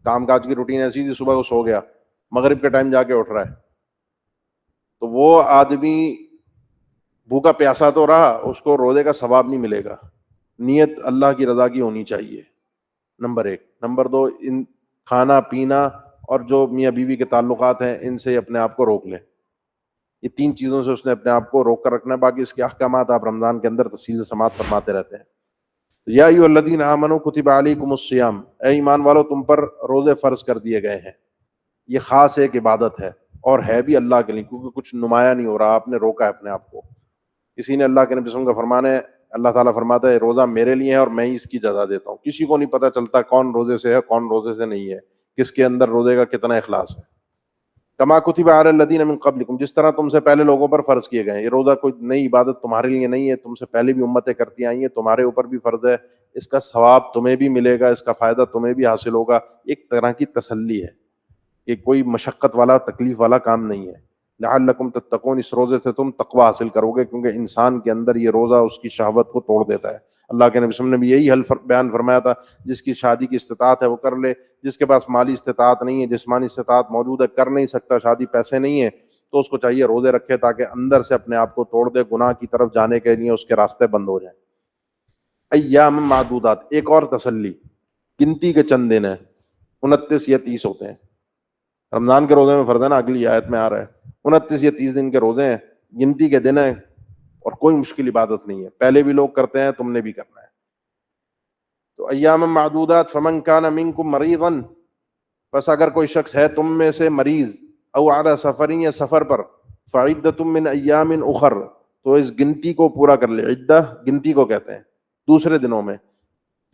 کام کاج کی روٹین ایسی تھی، صبح کو سو گیا، مغرب کے ٹائم جا کے اٹھ رہا ہے، تو وہ آدمی بھوکا پیاسا تو رہا، اس کو روزے کا ثواب نہیں ملے گا. نیت اللہ کی رضا کی ہونی چاہیے، نمبر ایک. نمبر دو، ان کھانا پینا اور جو میاں بیوی کے تعلقات ہیں ان سے اپنے آپ کو روک لیں. یہ تین چیزوں سے اس نے اپنے آپ کو روک کر رکھنا ہے. باقی اس کے احکامات آپ رمضان کے اندر تفصیل سے سماعت فرماتے رہتے ہیں. یا ایھا الذین آمنوا کتب علیکم الصیام، اے ایمان والو تم پر روزے فرض کر دیے گئے ہیں. یہ خاص ایک عبادت ہے اور ہے بھی اللہ کے لیے، کیونکہ کچھ نمایاں نہیں ہو رہا، آپ نے روکا ہے اپنے آپ کو. کسی نے اللہ کے نبی صلی اللہ علیہ وسلم کا فرمان ہے، اللہ تعالیٰ فرماتا ہے روزہ میرے لیے ہے اور میں ہی اس کی جزا دیتا ہوں. کسی کو نہیں پتہ چلتا کون روزے سے ہے، کون روزے سے نہیں ہے، کس کے اندر روزے کا کتنا اخلاص ہے. کما کتب علی الذین من قبلکم، جس طرح تم سے پہلے لوگوں پر فرض کیے گئے ہیں. یہ روزہ کوئی نئی عبادت تمہارے لیے نہیں ہے، تم سے پہلے بھی امتیں کرتی آئی ہیں، تمہارے اوپر بھی فرض ہے. اس کا ثواب تمہیں بھی ملے گا، اس کا فائدہ تمہیں بھی حاصل ہوگا. ایک طرح کی تسلی ہے کہ کوئی مشقت والا، تکلیف والا کام نہیں ہے. لعلکم تتقون، اس روزے سے تم تقوی حاصل کرو گے، کیونکہ انسان کے اندر یہ روزہ اس کی شہوت کو توڑ دیتا ہے۔ اللہ کے نبی صلی اللہ علیہ وسلم نے بھی یہی حل بیان فرمایا تھا، جس کی شادی کی استطاعت ہے وہ کر لے، جس کے پاس مالی استطاعت نہیں ہے، جسمانی استطاعت موجود ہے، کر نہیں سکتا، شادی پیسے نہیں ہے، تو اس کو چاہیے روزے رکھے تاکہ اندر سے اپنے آپ کو توڑ دے، گناہ کی طرف جانے کے لیے اس کے راستے بند ہو جائیں۔ ایام معدودات، ایک اور تسلی، گنتی کے چند دن ہیں، 29 یا 30 ہوتے ہیں۔ رمضان کے روزے میں فرض ہے نا، اگلی آیت میں آ رہا ہے 29 یا 30 دن کے روزے ہیں، گنتی کے دن ہیں، اور کوئی مشکل عبادت نہیں ہے، پہلے بھی لوگ کرتے ہیں، تم نے بھی کرنا ہے۔ تو ایام معدودات، فمن کان منکم مریضا، بس اگر کوئی شخص ہے تم میں سے مریض، او علی سفر، یا سفر پر، فعدۃ من ایام اخر، تو اس گنتی کو پورا کر لے۔ عدہ گنتی کو کہتے ہیں، دوسرے دنوں میں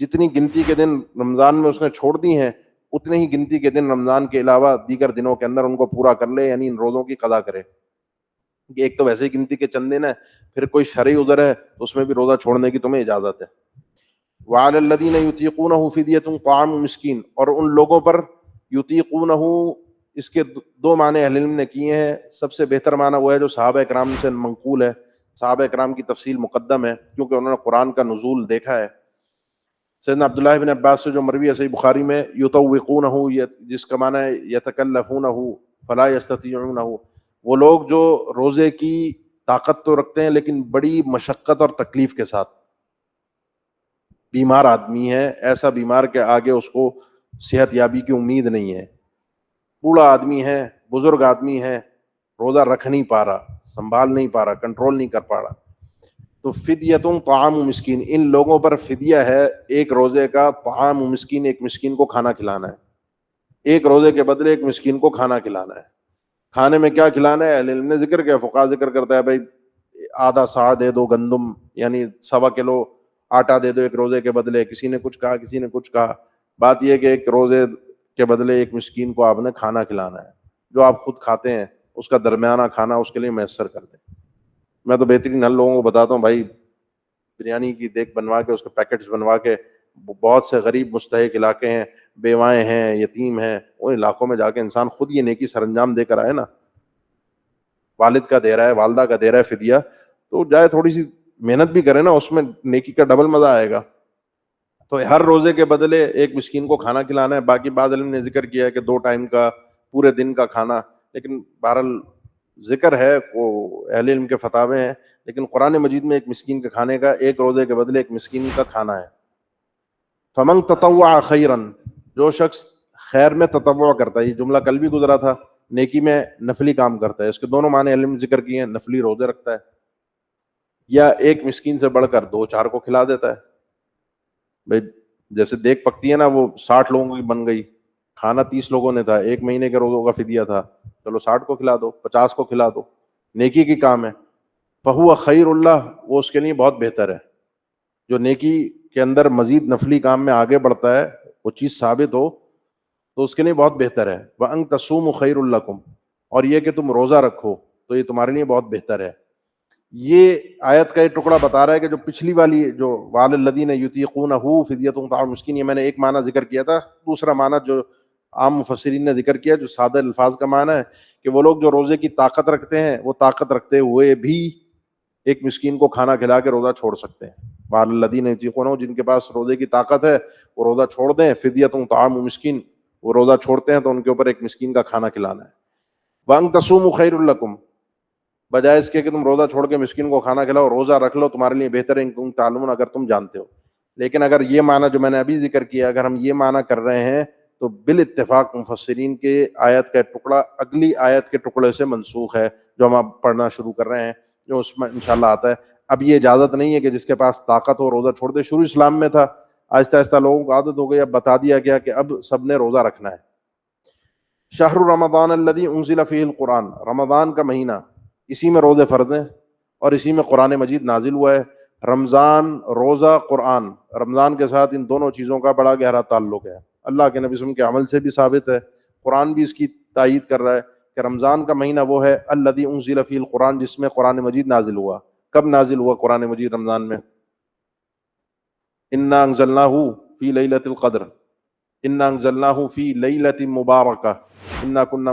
جتنی گنتی کے دن رمضان میں اس نے چھوڑ دی ہیں، اتنے ہی گنتی کے دن رمضان کے علاوہ دیگر دنوں کے اندر ان کو پورا کر لے، یعنی ان روزوں کی قضا کرے۔ ایک تو ویسے ہی گنتی کے چند دن ہے، پھر کوئی شرعی عذر ہے تو اس میں بھی روزہ چھوڑنے کی تمہیں اجازت ہے۔ وعلی الذین یطیقونہ فدیۃ طعام مسکین، اور ان لوگوں پر یطیقونہ، اس کے دو معنی اہل علم نے کیے ہیں، سب سے بہتر معنی وہ ہے جو صحابہ کرام سے منقول ہے، صحابہ کرام کی تفصیل مقدم ہے کیونکہ انہوں نے قرآن کا نزول دیکھا ہے۔ سیدنا عبداللہ بن عباس سے جو مروی ہے صحیح بخاری میں، یطوقونہ، جس کا معنی ہے یتکلفونہ فلا یستطیعونہ، وہ لوگ جو روزے کی طاقت تو رکھتے ہیں لیکن بڑی مشقت اور تکلیف کے ساتھ، بیمار آدمی ہے، ایسا بیمار کہ آگے اس کو صحت یابی کی امید نہیں ہے، بوڑھا آدمی ہے، بزرگ آدمی ہے، روزہ رکھ نہیں پا رہا، سنبھال نہیں پا رہا، کنٹرول نہیں کر پا رہا، تو فدیۃ طعام مسکین، ان لوگوں پر فدیہ ہے ایک روزے کا، طعام مسکین، ایک مسکین کو کھانا کھلانا ہے، ایک روزے کے بدلے ایک مسکین کو کھانا کھلانا ہے۔ کھانے میں کیا کھلانا ہے؟ اہل علم نے ذکر کیا، فقہا ذکر کرتا ہے بھائی آدھا سا دے دو گندم، یعنی 1.25 کلو آٹا دے دو ایک روزے کے بدلے، کسی نے کچھ کہا، کسی نے کچھ کہا، بات یہ کہ ایک روزے کے بدلے ایک مسکین کو آپ نے کھانا کھلانا ہے، جو آپ خود کھاتے ہیں اس کا درمیانہ کھانا اس کے لیے میسر کر دیں۔ میں تو بہترین حل لوگوں کو بتاتا ہوں، بھائی بریانی کی دیگ بنوا کے اس کے پیکٹس بنوا کے، بہت سے غریب مستحق علاقے ہیں، بیوائیں ہیں، یتیم ہیں، ان علاقوں میں جا کے انسان خود یہ نیکی سر انجام دے کر آئے نا، والد کا دے رہا ہے، والدہ کا دے رہا ہے فدیہ، تو جائے تھوڑی سی محنت بھی کرے نا، اس میں نیکی کا ڈبل مزہ آئے گا۔ تو ہر روزے کے بدلے ایک مسکین کو کھانا کھلانا ہے۔ باقی بعض علم نے ذکر کیا ہے کہ 2 ٹائم کا، پورے دن کا کھانا، لیکن بہرحال ذکر ہے، وہ اہل علم کے فتاوے ہیں، لیکن قرآن مجید میں ایک مسکین کے کھانے کا، ایک روزے کے بدلے ایک مسکین کا کھانا ہے۔ فمن تطوع خیرا، جو شخص خیر میں تطوع کرتا ہے، یہ جملہ کل بھی گزرا تھا، نیکی میں نفلی کام کرتا ہے، اس کے دونوں معنی علم نے ذکر کیے ہیں، نفلی روزے رکھتا ہے، یا ایک مسکین سے بڑھ کر 2-4 کو کھلا دیتا ہے۔ بھائی جیسے دیگ پکتی ہے نا، وہ 60 لوگوں کی بن گئی، کھانا 30 لوگوں نے تھا، 1 مہینے کے روزوں کا فدیہ تھا، چلو 60 کو کھلا دو، 50 کو کھلا دو، نیکی کی کام ہے۔ فہو خیر اللہ، وہ اس کے لیے بہت بہتر ہے۔ جو نیکی کے اندر مزید نفلی کام میں آگے بڑھتا ہے، وہ چیز ثابت ہو تو اس کے لیے بہت بہتر ہے۔ وَأَن تَصُومُوا خَيْرٌ لَكُمْ، اور یہ کہ تم روزہ رکھو تو یہ تمہارے لیے بہت بہتر ہے۔ یہ آیت کا یہ ٹکڑا بتا رہا ہے کہ جو پچھلی والی جو وَعَلَى الَّذِينَ يُطِيقُونَهُ فِدْيَةٌ طَعَامُ مِسْكِينٍ، یہ میں نے ایک معنی ذکر کیا تھا، دوسرا معنی جو عام مفسرین نے ذکر کیا، جو سادہ الفاظ کا معنی ہے کہ وہ لوگ جو روزے کی طاقت رکھتے ہیں، وہ طاقت رکھتے ہوئے بھی ایک مسکین کو کھانا کھلا کے روزہ چھوڑ سکتے ہیں۔ وَعَلَى الَّذِينَ يُطِيقُونَهُ، جن کے پاس روزے کی طاقت ہے وہ روزہ چھوڑ دیں، فِدْيَةٌ طَعَامُ مِسْكِينٍ، وہ روزہ چھوڑتے ہیں تو ان کے اوپر ایک مسکین کا کھانا کھلانا ہے۔ وَأَن تَصُومُوا خَيْرٌ لَكُمْ، بجائے اس کے کہ تم روزہ چھوڑ کے مسکین کو کھانا کھلاؤ، روزہ رکھ لو، تمہارے لیے بہتر ہے، ان تم تعلمون، اگر تم جانتے ہو۔ لیکن اگر یہ معنی جو میں نے ابھی ذکر کیا، اگر ہم یہ معنی کر رہے ہیں تو بالاتفاق مفسرین کے آیت کا ٹکڑا اگلی آیت کے ٹکڑے سے منسوخ ہے جو ہم اب پڑھنا شروع کر رہے ہیں، جو اس میں انشاءاللہ آتا ہے۔ اب یہ اجازت نہیں ہے کہ جس کے پاس طاقت ہو روزہ چھوڑ دے، شروع اسلام میں تھا، آہستہ آہستہ لوگوں کو عادت ہو گئی، اب بتا دیا گیا کہ اب سب نے روزہ رکھنا ہے۔ شہر رمضان الذی انزل فیہ القرآن، رمضان کا مہینہ، اسی میں روزے فرض ہیں اور اسی میں قرآن مجید نازل ہوا ہے۔ رمضان، روزہ، قرآن، رمضان کے ساتھ ان دونوں چیزوں کا بڑا گہرا تعلق ہے، اللہ کے نبی صلی اللہ علیہ وسلم کے عمل سے بھی ثابت ہے، قرآن بھی اس کی تائید کر رہا ہے کہ رمضان کا مہینہ وہ ہے الذی انزل فیہ القرآن، جس میں قرآن مجید نازل ہوا۔ کب نازل ہوا قرآن مجید؟ رمضان میں۔ انا انزلناہ فی لیلۃ القدر، انا انزلناہ فی لیلۃ مبارکہ، انا کنا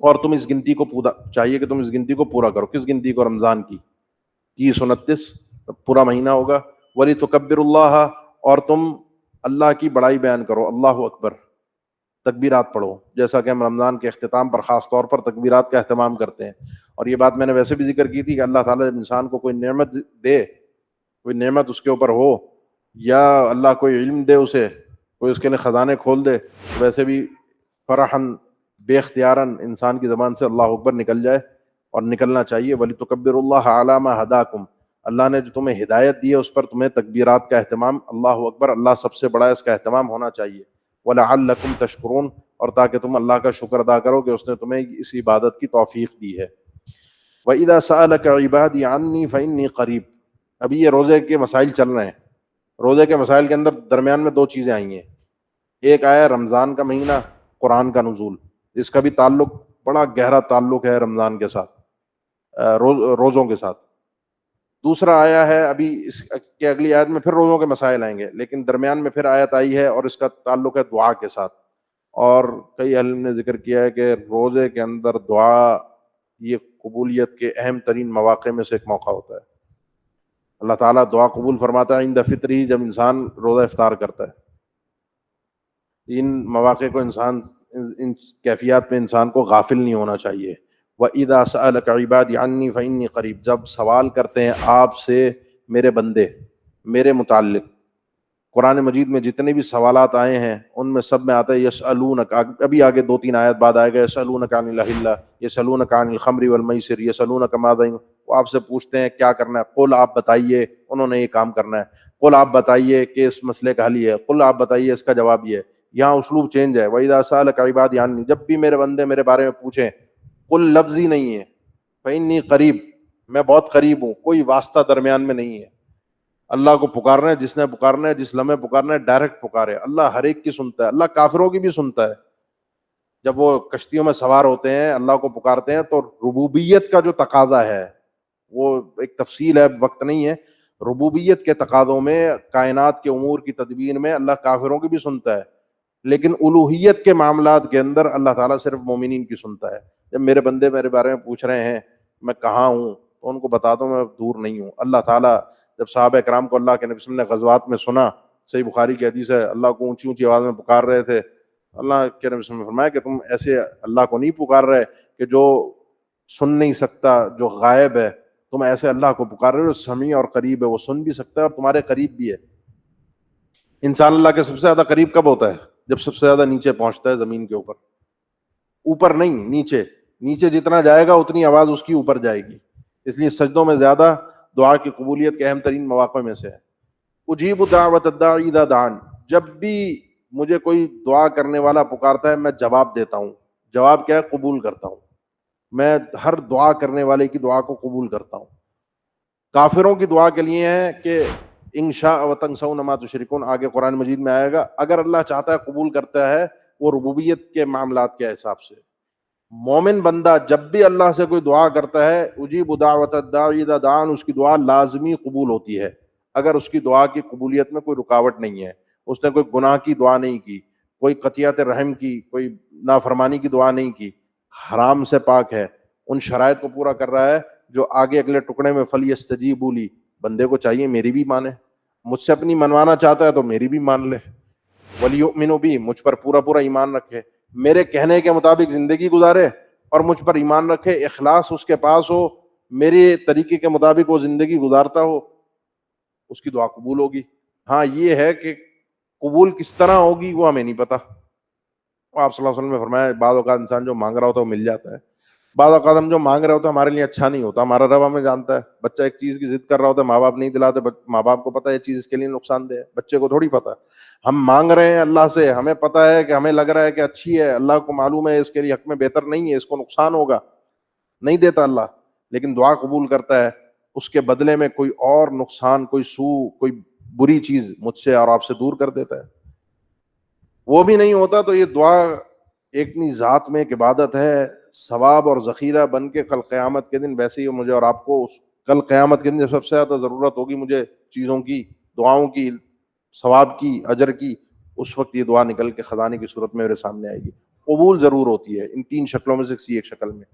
اور تم اس گنتی کو پورا چاہیے کہ تم اس گنتی کو پورا کرو. کس گنتی کو؟ رمضان کی 30 29 پورا مہینہ ہوگا. ولی تکبر اللہ، اور تم اللہ کی بڑائی بیان کرو. اللہ اکبر، تکبیرات پڑھو، جیسا کہ ہم رمضان کے اختتام پر خاص طور پر تکبیرات کا اہتمام کرتے ہیں. اور یہ بات میں نے ویسے بھی ذکر کی تھی کہ اللہ تعالیٰ جب انسان کو کوئی نعمت دے، کوئی نعمت اس کے اوپر ہو، یا اللہ کوئی علم دے اسے، کوئی اس کے لیے خزانے کھول دے، ویسے بھی فرحاً بے اختیاراً انسان کی زبان سے اللہ اکبر نکل جائے، اور نکلنا چاہیے. ولی تکبر اللہ علی ما ہداکم، اللہ نے جو تمہیں ہدایت دی ہے اس پر تمہیں تکبیرات کا اہتمام، اللہ اکبر، اللہ سب سے بڑا ہے، اس کا اہتمام ہونا چاہیے. وَلَعَلَّكُمْ تَشْكُرُونَ، اور تاکہ تم اللہ کا شکر ادا کرو کہ اس نے تمہیں اس عبادت کی توفیق دی ہے. وَإِذَا سَأَلَكَ عِبَادِي عَنِّي فَإِنِّي قَرِيب. ابھی یہ روزے کے مسائل چل رہے ہیں. روزے کے مسائل کے اندر درمیان میں 2 چیزیں آئی ہیں. ایک آیا رمضان کا مہینہ، قرآن کا نزول، اس کا بھی تعلق، بڑا گہرا تعلق ہے رمضان کے ساتھ، روزوں کے ساتھ. دوسرا آیا ہے ابھی اس کے اگلی آیت میں پھر روزوں کے مسائل آئیں گے، لیکن درمیان میں پھر آیت آئی ہے اور اس کا تعلق ہے دعا کے ساتھ. اور کئی علم نے ذکر کیا ہے کہ روزے کے اندر دعا یہ قبولیت کے اہم ترین مواقع میں سے ایک موقع ہوتا ہے. اللہ تعالیٰ دعا قبول فرماتا ہے عند فطری، جب انسان روزہ افطار کرتا ہے. ان مواقع کو انسان، ان کیفیات میں انسان کو غافل نہیں ہونا چاہیے. وَإِذَا سَأَلَكَ عِبَادِي عَنِّي فَإِنِّي قَرِيب، جب سوال کرتے ہیں آپ سے میرے بندے میرے متعلق. قرآن مجید میں جتنے بھی سوالات آئے ہیں ان میں سب میں آتا ہے یسألونک، ابھی آگے 2-3 آیت بعد آئے گا یسألونک عن الأہلہ، یسألونک عن الخمر والمیسر، یسألونک ماذا، وہ آپ سے پوچھتے ہیں کیا کرنا ہے. قل، آپ بتائیے، انہوں نے یہ کام کرنا ہے. قل، آپ بتائیے کہ اس مسئلے کا حل یہ ہے. قل، آپ بتائیے اس کا جواب یہ ہے. یہاں اسلوب چینج ہے. وَإِذَا سَأَلَكَ عِبَادِي عَنِّي، جب بھی میرے بندے میرے بارے میں پوچھیں، قل لفظ ہی نہیں ہے، فَإِنِّي قریب، میں بہت قریب ہوں، کوئی واسطہ درمیان میں نہیں ہے. اللہ کو پکارنا ہے، جس نے پکارنا ہے، جس لمحے پکارنا ہے، ڈائریکٹ پکارے. اللہ ہر ایک کی سنتا ہے، اللہ کافروں کی بھی سنتا ہے. جب وہ کشتیوں میں سوار ہوتے ہیں اللہ کو پکارتے ہیں تو ربوبیت کا جو تقاضا ہے، وہ ایک تفصیل ہے، وقت نہیں ہے. ربوبیت کے تقاضوں میں، کائنات کے امور کی تدبیر میں اللہ کافروں کی بھی سنتا ہے، لیکن الوہیت کے معاملات کے اندر اللہ تعالیٰ صرف مومنین کی سنتا ہے. جب میرے بندے میرے بارے میں پوچھ رہے ہیں میں کہاں ہوں، تو ان کو بتا دو میں دور نہیں ہوں. اللہ تعالیٰ جب صحابہ کرام کو اللہ کے نبی صلی اللہ علیہ وسلم نے غزوات میں سنا، صحیح بخاری کی حدیث ہے، اللہ کو اونچی اونچی آواز میں پکار رہے تھے، اللہ کے نبی صلی اللہ علیہ وسلم نے فرمایا کہ تم ایسے اللہ کو نہیں پکار رہے کہ جو سن نہیں سکتا، جو غائب ہے، تم ایسے اللہ کو پکار رہے ہو جو سمیع اور قریب ہے، وہ سن بھی سکتا ہے اور تمہارے قریب بھی ہے. انسان اللہ کے سب سے زیادہ قریب کب ہوتا ہے؟ جب سب سے زیادہ نیچے پہنچتا ہے زمین کے اوپر. اوپر نہیں، نیچے. نیچے جتنا جائے گا اتنی آواز اس کی اوپر جائے گی. اس لیے سجدوں میں زیادہ دعا کی قبولیت کے اہم ترین مواقع میں سے ہے. اجیب دعوت الداعی اذا دعان، جب بھی مجھے کوئی دعا کرنے والا پکارتا ہے میں جواب دیتا ہوں. جواب کیا ہے؟ قبول کرتا ہوں. میں ہر دعا کرنے والے کی دعا کو قبول کرتا ہوں. کافروں کی دعا کے لیے ہے کہ ان شاء وتنسون ما تشركون، آگے قرآن مجید میں آئے گا. اگر اللہ چاہتا ہے قبول کرتا ہے، وہ ربوبیت کے معاملات کے حساب سے. مومن بندہ جب بھی اللہ سے کوئی دعا کرتا ہے، اجیب دعوت الداعی اذا دعان، اس کی دعا لازمی قبول ہوتی ہے اگر اس کی دعا کی قبولیت میں کوئی رکاوٹ نہیں ہے. اس نے کوئی گناہ کی دعا نہیں کی، کوئی قطیعت رحم کی، کوئی نافرمانی کی دعا نہیں کی، حرام سے پاک ہے، ان شرائط کو پورا کر رہا ہے جو آگے اگلے ٹکڑے میں فلیستجیبوا لی، بندے کو چاہیے میری بھی مانے. مجھ سے اپنی منوانا چاہتا ہے تو میری بھی مان لے. ولیؤمنوا بی، مجھ پر پورا پورا ایمان رکھے، میرے کہنے کے مطابق زندگی گزارے اور مجھ پر ایمان رکھے، اخلاص اس کے پاس ہو، میرے طریقے کے مطابق وہ زندگی گزارتا ہو، اس کی دعا قبول ہوگی. ہاں یہ ہے کہ قبول کس طرح ہوگی وہ ہمیں نہیں پتا. آپ صلی اللہ علیہ وسلم نے فرمایا بعض اوقات انسان جو مانگ رہا ہوتا ہے وہ مل جاتا ہے، بعض اوقات ہم جو مانگ رہے ہوتے ہیں ہمارے لیے اچھا نہیں ہوتا. ہمارا رب ہمیں جانتا ہے. بچہ ایک چیز کی ضد کر رہا ہوتا ہے، ماں باپ نہیں دلاتے، ماں باپ کو پتا ہے یہ چیز اس کے لیے نقصان دہ ہے، بچے کو تھوڑی پتا. ہم مانگ رہے ہیں اللہ سے، ہمیں پتا ہے کہ ہمیں لگ رہا ہے کہ اچھی ہے، اللہ کو معلوم ہے اس کے لیے حق میں بہتر نہیں ہے، اس کو نقصان ہوگا، نہیں دیتا اللہ، لیکن دعا قبول کرتا ہے. اس کے بدلے میں کوئی اور نقصان، کوئی سوء، کوئی بری چیز مجھ سے اور آپ سے دور کر دیتا ہے. وہ بھی نہیں ہوتا تو یہ دعا ایک اپنی ذات میں ایک عبادت ہے، ثواب اور ذخیرہ بن کے کل قیامت کے دن ویسے ہی مجھے اور آپ کو کل قیامت کے دن جب سب سے زیادہ ضرورت ہوگی مجھے چیزوں کی، دعاؤں کی، ثواب کی، اجر کی، اس وقت یہ دعا نکل کے خزانے کی صورت میں میرے سامنے آئے گی. قبول ضرور ہوتی ہے ان تین شکلوں میں سے کسی ایک شکل میں.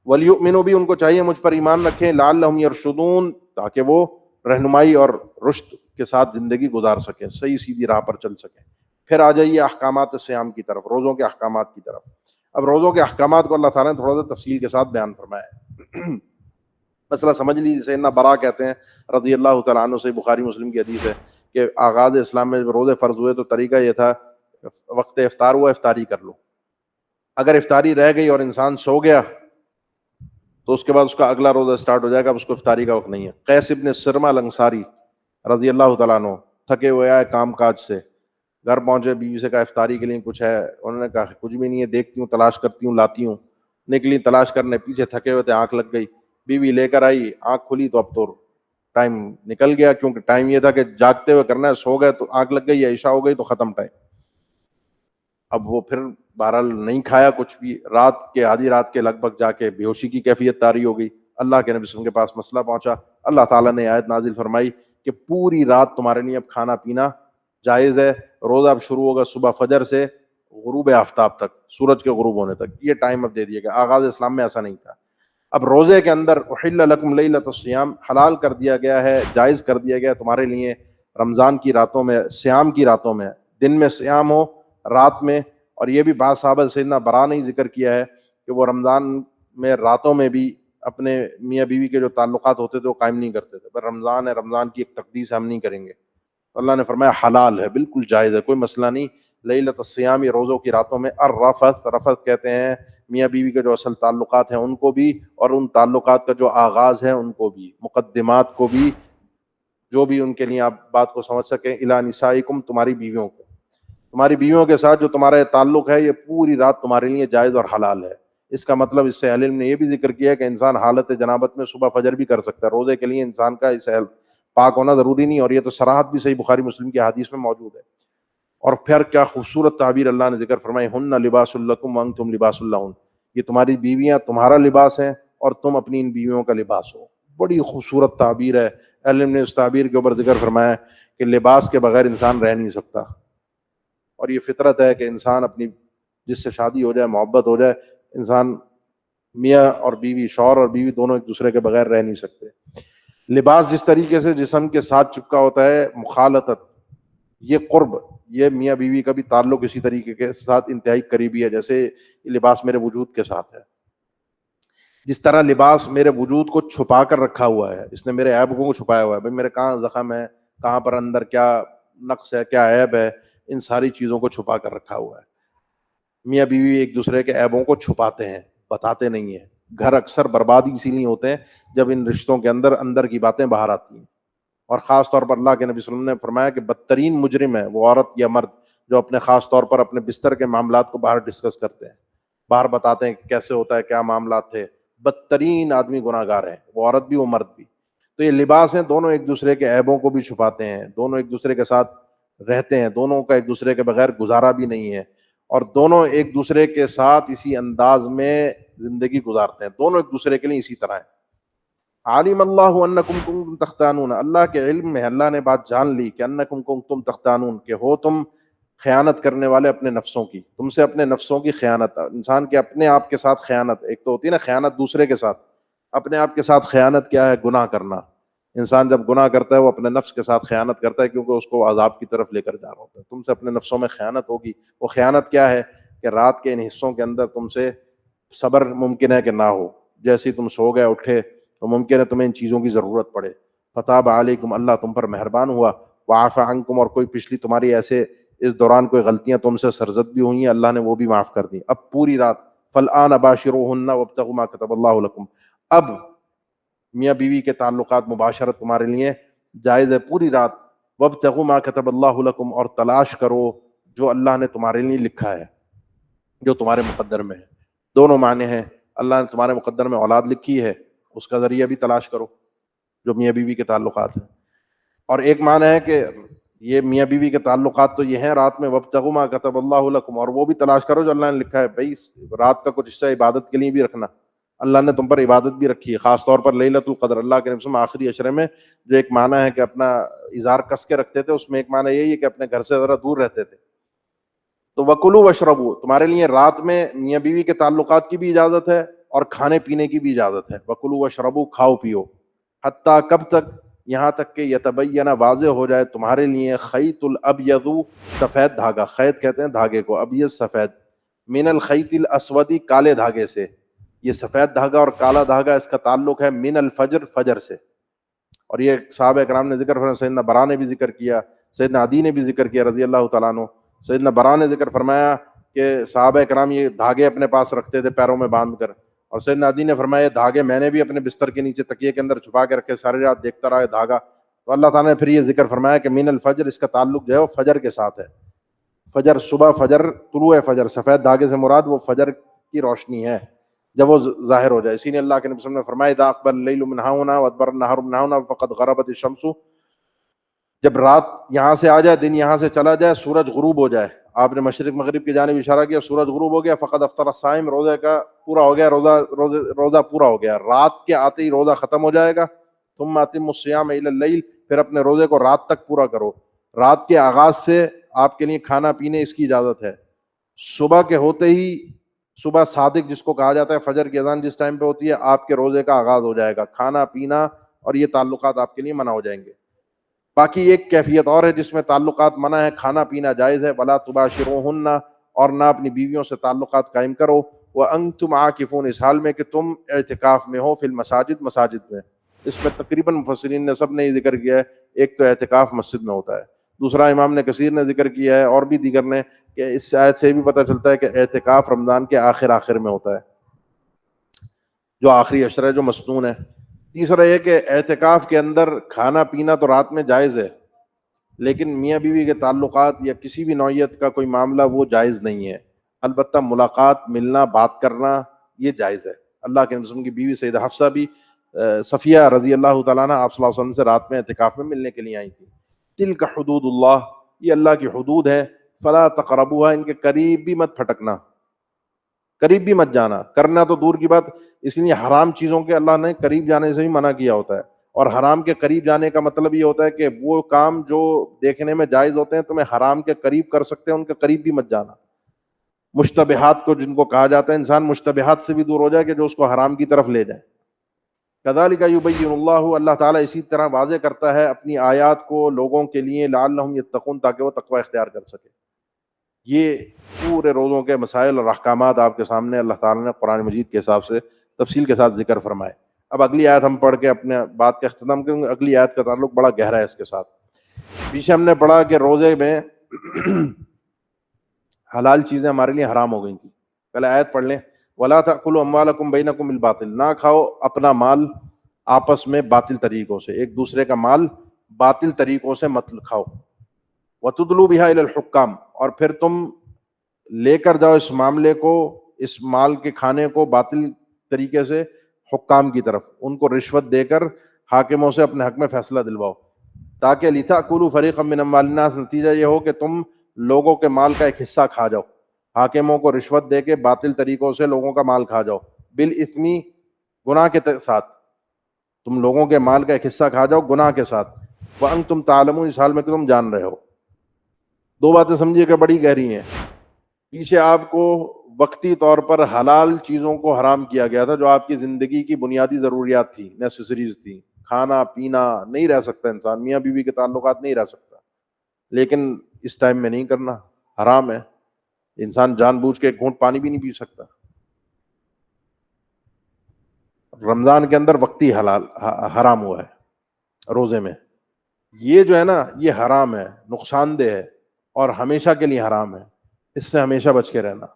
وَلْيُؤْمِنُوا بھی ان کو چاہیے مجھ پر ایمان رکھیں لعلہم یرشدون تاکہ وہ رہنمائی اور رشد کے ساتھ زندگی گزار سکیں, صحیح سیدھی راہ پر چل سکیں. پھر آ جائیے احکامات سیام کی طرف, روزوں کے احکامات کی طرف. اب روزوں کے احکامات کو اللہ تعالیٰ نے تھوڑا سا تفصیل کے ساتھ بیان فرمایا ہے. مسئلہ سمجھ لیجیے. سیدنا برا کہتے ہیں رضی اللہ تعالیٰ عنہ سے, بخاری مسلم کی حدیث ہے کہ آغاز اسلام میں جب روزے فرض ہوئے تو طریقہ یہ تھا, وقت افطار ہوا افطاری کر لو, اگر افطاری رہ گئی اور انسان سو گیا تو اس کے بعد اس کا اگلا روزہ سٹارٹ ہو جائے گا, اب اس کو افطاری کا وقت نہیں ہے. قیس ابن سرمہ الانصاری رضی اللہ تعالیٰ عنہ تھکے ہوئے آئے کام کاج سے, گھر پہنچے, بیوی سے کہا افطاری کے لیے کچھ ہے؟ انہوں نے کہا کچھ بھی نہیں ہے, دیکھتی ہوں, تلاش کرتی ہوں, لاتی ہوں. نکلی تلاش کرنے, پیچھے تھکے ہوئے تھے, آنکھ لگ گئی, بیوی لے کر آئی, آنکھ کھلی تو اب تو ٹائم نکل گیا, کیونکہ ٹائم یہ تھا کہ جاگتے ہوئے کرنا ہے, سو گئے تو آنکھ لگ گئی, عشاء ہو گئی تو ختم ٹائم. اب وہ پھر بہرحال نہیں کھایا کچھ بھی, رات کے آدھی رات کے لگ بھگ جا کے بے ہوشی کی کیفیت طاری ہو گئی. اللہ کے نبی صلی اللہ علیہ وسلم کے پاس مسئلہ پہنچا, اللہ تعالیٰ نے آیت نازل فرمائی کہ پوری رات تمہارے لیے اب کھانا پینا جائز ہے, روزہ اب شروع ہوگا صبح فجر سے غروب آفتاب تک, سورج کے غروب ہونے تک, یہ ٹائم اب دے دیا گیا. آغاز اسلام میں ایسا نہیں تھا. اب روزے کے اندر احل لکم لیلۃ الصیام, حلال کر دیا گیا ہے, جائز کر دیا گیا تمہارے لیے رمضان کی راتوں میں, سیام کی راتوں میں, دن میں سیام ہو رات میں. اور یہ بھی بعض صحابہ سیدنا برا نے ذکر کیا ہے کہ وہ رمضان میں راتوں میں بھی اپنے میاں بیوی کے جو تعلقات ہوتے تھے وہ قائم نہیں کرتے تھے, پر رمضان ہے, رمضان کی ایک تقدیس ہم نہیں کریں گے. اللہ نے فرمایا حلال ہے, بالکل جائز ہے, کوئی مسئلہ نہیں. لیلۃ الصیام, روزوں کی راتوں میں, الرفث, رفث کہتے ہیں میاں بیوی کے جو اصل تعلقات ہیں ان کو بھی, اور ان تعلقات کا جو آغاز ہے ان کو بھی, مقدمات کو بھی, جو بھی ان کے لیے آپ بات کو سمجھ سکیں. الی نسائکم, تمہاری بیویوں کو, تمہاری بیویوں کے ساتھ جو تمہارا تعلق ہے یہ پوری رات تمہارے لیے جائز اور حلال ہے. اس کا مطلب اس سے اہل علم نے یہ بھی ذکر کیا ہے کہ انسان حالت جنابت میں صبح فجر بھی کر سکتا ہے. روزے کے لیے انسان کا اس پاک ہونا ضروری نہیں, اور یہ تو صراحت بھی صحیح بخاری مسلم کی حدیث میں موجود ہے. اور پھر کیا خوبصورت تعبیر اللہ نے ذکر فرمائی, ہن لباس لکم وانتم لباس لہن, یہ تمہاری بیویاں تمہارا لباس ہیں اور تم اپنی ان بیویوں کا لباس ہو. بڑی خوبصورت تعبیر ہے. اہل علم نے اس تعبیر کے اوپر ذکر فرمایا کہ لباس کے بغیر انسان رہ نہیں سکتا, اور یہ فطرت ہے کہ انسان اپنی جس سے شادی ہو جائے, محبت ہو جائے, انسان میاں اور بیوی, شوہر اور بیوی دونوں ایک دوسرے کے بغیر رہ نہیں سکتے. لباس جس طریقے سے جسم کے ساتھ چپکا ہوتا ہے, مخالطت, یہ قرب, یہ میاں بیوی کا بھی تعلق اسی طریقے کے ساتھ انتہائی قریبی ہے جیسے یہ لباس میرے وجود کے ساتھ ہے. جس طرح لباس میرے وجود کو چھپا کر رکھا ہوا ہے, اس نے میرے عیبوں کو چھپایا ہوا ہے, بھائی میرے کہاں زخم ہے, کہاں پر اندر کیا نقص ہے, کیا عیب ہے, ان ساری چیزوں کو چھپا کر رکھا ہوا ہے. میاں بیوی ایک دوسرے کے عیبوں کو چھپاتے ہیں, بتاتے نہیں ہیں. گھر اکثر برباد اسی لیے ہوتے ہیں جب ان رشتوں کے اندر کی باتیں باہر آتی ہیں. اور خاص طور پر اللہ کے نبی صلی اللہ علیہ وسلم نے فرمایا کہ بدترین مجرم ہے وہ عورت یا مرد جو اپنے خاص طور پر اپنے بستر کے معاملات کو باہر ڈسکس کرتے ہیں, باہر بتاتے ہیں کہ کیسے ہوتا ہے, کیا معاملات تھے. بدترین آدمی گناہ گار ہے, وہ عورت بھی وہ مرد بھی. تو یہ لباس ہیں, دونوں ایک دوسرے کے عیبوں کو بھی چھپاتے ہیں, دونوں ایک دوسرے کے ساتھ رہتے ہیں, دونوں کا ایک دوسرے کے بغیر گزارا بھی نہیں ہے, اور دونوں ایک دوسرے کے ساتھ اسی انداز میں زندگی گزارتے ہیں, دونوں ایک دوسرے کے لیے اسی طرح ہیں. عالم اللہ انکم کنتم تختانون, اللہ کے علم میں اللہ نے بات جان لی کہ انکم کنتم تختانون, کہ ہو تم خیانت کرنے والے اپنے نفسوں کی, تم سے اپنے نفسوں کی خیانت. انسان کے اپنے آپ کے ساتھ خیانت, ایک تو ہوتی ہے نا خیانت دوسرے کے ساتھ, اپنے آپ کے ساتھ خیانت کیا ہے؟ گناہ کرنا. انسان جب گناہ کرتا ہے وہ اپنے نفس کے ساتھ خیانت کرتا ہے کیونکہ اس کو عذاب کی طرف لے کر جا رہا ہوتا ہے. تم سے اپنے نفسوں میں خیانت ہوگی. وہ خیانت کیا ہے کہ رات کے ان حصوں کے اندر تم سے صبر ممکن ہے کہ نہ ہو, جیسے ہی تم سو گئے اٹھے تو ممکن ہے تمہیں ان چیزوں کی ضرورت پڑے. فتاب علیکم, اللہ تم پر مہربان ہوا. وعفى عنکم, اور کوئی پچھلی تمہاری ایسے اس دوران کوئی غلطیاں تم سے سرزد بھی ہوئی ہیں, اللہ نے وہ بھی معاف کر دی. اب پوری رات فالآن باشروہن وابتغوا ما كتب اللہ لکم, اب میاں بیوی کے تعلقات مباشرت تمہارے لیے جائز ہے پوری رات. وابتغوا ما كتب اللہ لکم, اور تلاش کرو جو اللہ نے تمہارے لیے لکھا ہے, جو تمہارے مقدر میں ہے. دونوں معنی ہیں, اللہ نے تمہارے مقدر میں اولاد لکھی ہے, اس کا ذریعہ بھی تلاش کرو جو میاں بیوی کے تعلقات ہیں. اور ایک معنی ہے کہ یہ میاں بیوی کے تعلقات تو یہ ہیں رات میں, وابتغوا ما كتب اللہ لکم, اور وہ بھی تلاش کرو جو اللہ نے لکھا ہے. بھائی رات کا کچھ حصہ عبادت کے لیے بھی رکھنا, اللہ نے تم پر عبادت بھی رکھی ہے, خاص طور پر لیلۃ القدر. اللہ کے نبی آخری عشرے میں جو ایک معنی ہے کہ اپنا اظہار کس کے رکھتے تھے, اس میں ایک معنی یہی ہے کہ اپنے گھر سے ذرا دور رہتے تھے. تو وکلو وشربو، تمہارے لیے رات میں میاں بیوی کے تعلقات کی بھی اجازت ہے اور کھانے پینے کی بھی اجازت ہے. وکلو وشربو، کھاؤ پیو. حتیٰ کب تک؟ یہاں تک کہ یتبین، واضح ہو جائے تمہارے لیے، خیط الابیض، سفید دھاگا، خیط کہتے ہیں دھاگے کو، ابیض سفید، من الخیط الاسودی، کالے دھاگے سے. یہ سفید دھاگا اور کالا دھاگا اس کا تعلق ہے من الفجر، فجر سے. اور یہ صحابہ کرام نے ذکر فرمایا، سیدنا برا نے بھی ذکر کیا، سیدنا عدی نے بھی ذکر کیا رضی اللہ تعالیٰ عنہ. سیدنا برا نے ذکر فرمایا کہ صحابہ کرام یہ دھاگے اپنے پاس رکھتے تھے پیروں میں باندھ کر، اور سیدنا عدی نے فرمایا دھاگے میں نے بھی اپنے بستر کے نیچے تکیے کے اندر چھپا کے رکھے، ساری رات دیکھتا رہا دھاگا. تو اللہ تعالیٰ نے پھر یہ ذکر فرمایا کہ من الفجر، اس کا تعلق جو ہے وہ فجر کے ساتھ ہے. فجر، صبح فجر، طلوع فجر، سفید دھاگے سے مراد وہ فجر کی روشنی ہے جب وہ ظاہر ہو جائے. اسی لیے اللہ کے نبی صلی اللہ علیہ وسلم نے فرمایا اذا اقبل اللیل من ہاہنا وادبر النہار من ہاہنا فقد غربت الشمس، جب رات یہاں سے آ جائے، دن یہاں سے چلا جائے، سورج غروب ہو جائے، آپ نے مشرق مغرب کی جانب اشارہ کیا، سورج غروب ہو گیا، فقد افطر الصائم، روزے کا پورا ہو گیا، روزہ پورا ہو گیا. رات کے آتے ہی روزہ ختم ہو جائے گا. ثم اتم الصیام الی اللیل، پھر اپنے روزے کو رات تک پورا کرو. رات کے آغاز سے آپ کے لیے کھانا پینے اس کی اجازت ہے. صبح کے ہوتے ہی، صبح صادق جس کو کہا جاتا ہے، فجر کی اذان جس ٹائم پہ ہوتی ہے، آپ کے روزے کا آغاز ہو جائے گا. کھانا پینا اور یہ تعلقات آپ کے لیے منع ہو جائیں گے. باقی ایک کیفیت اور ہے جس میں تعلقات منع ہے، کھانا پینا جائز ہے. ولا تباشروہن، اور نہ اپنی بیویوں سے تعلقات قائم کرو. وانتم عاکفون، اس حال میں کہ تم اعتکاف میں ہو، فی المساجد، مساجد میں. اس میں تقریباً مفسرین نے سب نے یہ ذکر کیا ہے، ایک تو اعتکاف مسجد میں ہوتا ہے، دوسرا امام نے کثیر نے ذکر کیا ہے اور بھی دیگر نے، کہ اس آیت سے بھی پتہ چلتا ہے کہ اعتکاف رمضان کے آخر میں ہوتا ہے، جو آخری عشرہ ہے، جو مسنون ہے. تیسرا یہ کہ اعتکاف کے اندر کھانا پینا تو رات میں جائز ہے، لیکن میاں بیوی کے تعلقات یا کسی بھی نوعیت کا کوئی معاملہ وہ جائز نہیں ہے. البتہ ملاقات، ملنا، بات کرنا یہ جائز ہے. اللہ کے رسول کی بیوی سیدہ حفصہ بھی صفیہ رضی اللہ تعالیٰ عنہ آپ صلی اللہ علیہ وسلم سے رات میں اعتکاف میں ملنے کے لیے آئی تھی. تلک حدود اللہ، یہ اللہ کی حدود ہے. فلا تقربوها، ان کے قریب بھی مت پھٹکنا، قریب بھی مت جانا. کرنا تو دور کی بات، اس لیے حرام چیزوں کے اللہ نے قریب جانے سے بھی منع کیا ہوتا ہے. اور حرام کے قریب جانے کا مطلب یہ ہوتا ہے کہ وہ کام جو دیکھنے میں جائز ہوتے ہیں تمہیں حرام کے قریب کر سکتے ہیں، ان کے قریب بھی مت جانا. مشتبہات کو جن کو کہا جاتا ہے، انسان مشتبہات سے بھی دور ہو جائے کہ جو اس کو حرام کی طرف لے جائے. کذالک یبین اللہ، اللہ تعالیٰ اسی طرح واضح کرتا ہے اپنی آیات کو لوگوں کے لیے، لعلہم یتقون، تاکہ وہ تقوی اختیار کر سکے. یہ پورے روزوں کے مسائل اور احکامات آپ کے سامنے اللہ تعالیٰ نے قرآن مجید کے حساب سے تفصیل کے ساتھ ذکر فرمائے. اب اگلی آیت ہم پڑھ کے اپنے بات کا اختتام کریں گے. اگلی آیت کا تعلق بڑا گہرا ہے اس کے ساتھ. پیچھے ہم نے پڑھا کہ روزے میں حلال چیزیں ہمارے لیے حرام ہو گئی تھیں. پہلے آیت پڑھ لیں، وَلَا تَأْكُلُوا أَمْوَالَكُمْ بَيْنَكُمْ بِالْبَاطِلِ، نہ کھاؤ اپنا مال آپس میں باطل طریقوں سے، ایک دوسرے کا مال باطل طریقوں سے مت کھاؤ. وَتُدْلُوا بِهَا إِلَى الْحُكَّامِ، اور پھر تم لے کر جاؤ اس معاملے کو، اس مال کے کھانے کو باطل طریقے سے حکام کی طرف، ان کو رشوت دے کر حاکموں سے اپنے حق میں فیصلہ دلواؤ، تاکہ لِتَأْكُلُوا فَرِيقًا مِّنْ أَمْوَالِ النَّاسِ، نتیجہ یہ ہو کہ تم لوگوں کے مال کا ایک حصہ کھا جاؤ، حاکموں کو رشوت دے کے باطل طریقوں سے لوگوں کا مال کھا جاؤ. بالاسمی، گناہ کے ساتھ، تم لوگوں کے مال کا ایک حصہ کھا جاؤ گناہ کے ساتھ. وَأَنْتُمْ تَعْلَمُونَ، اس حال میں کہ تم جان رہے ہو. دو باتیں سمجھیے کہ بڑی گہری ہیں. پیچھے آپ کو وقتی طور پر حلال چیزوں کو حرام کیا گیا تھا جو آپ کی زندگی کی بنیادی ضروریات تھی، نیسیسریز تھی. کھانا پینا نہیں رہ سکتا انسان، میاں بیوی کے تعلقات نہیں رہ سکتا، لیکن اس ٹائم میں نہیں کرنا، حرام ہے. انسان جان بوجھ کے ایک گھونٹ پانی بھی نہیں پی سکتا. رمضان کے اندر وقتی حلال حرام ہوا ہے روزے میں، یہ جو ہے نا یہ حرام ہے، نقصان دہ ہے اور ہمیشہ کے لیے حرام ہے. اس سے ہمیشہ بچ کے رہنا.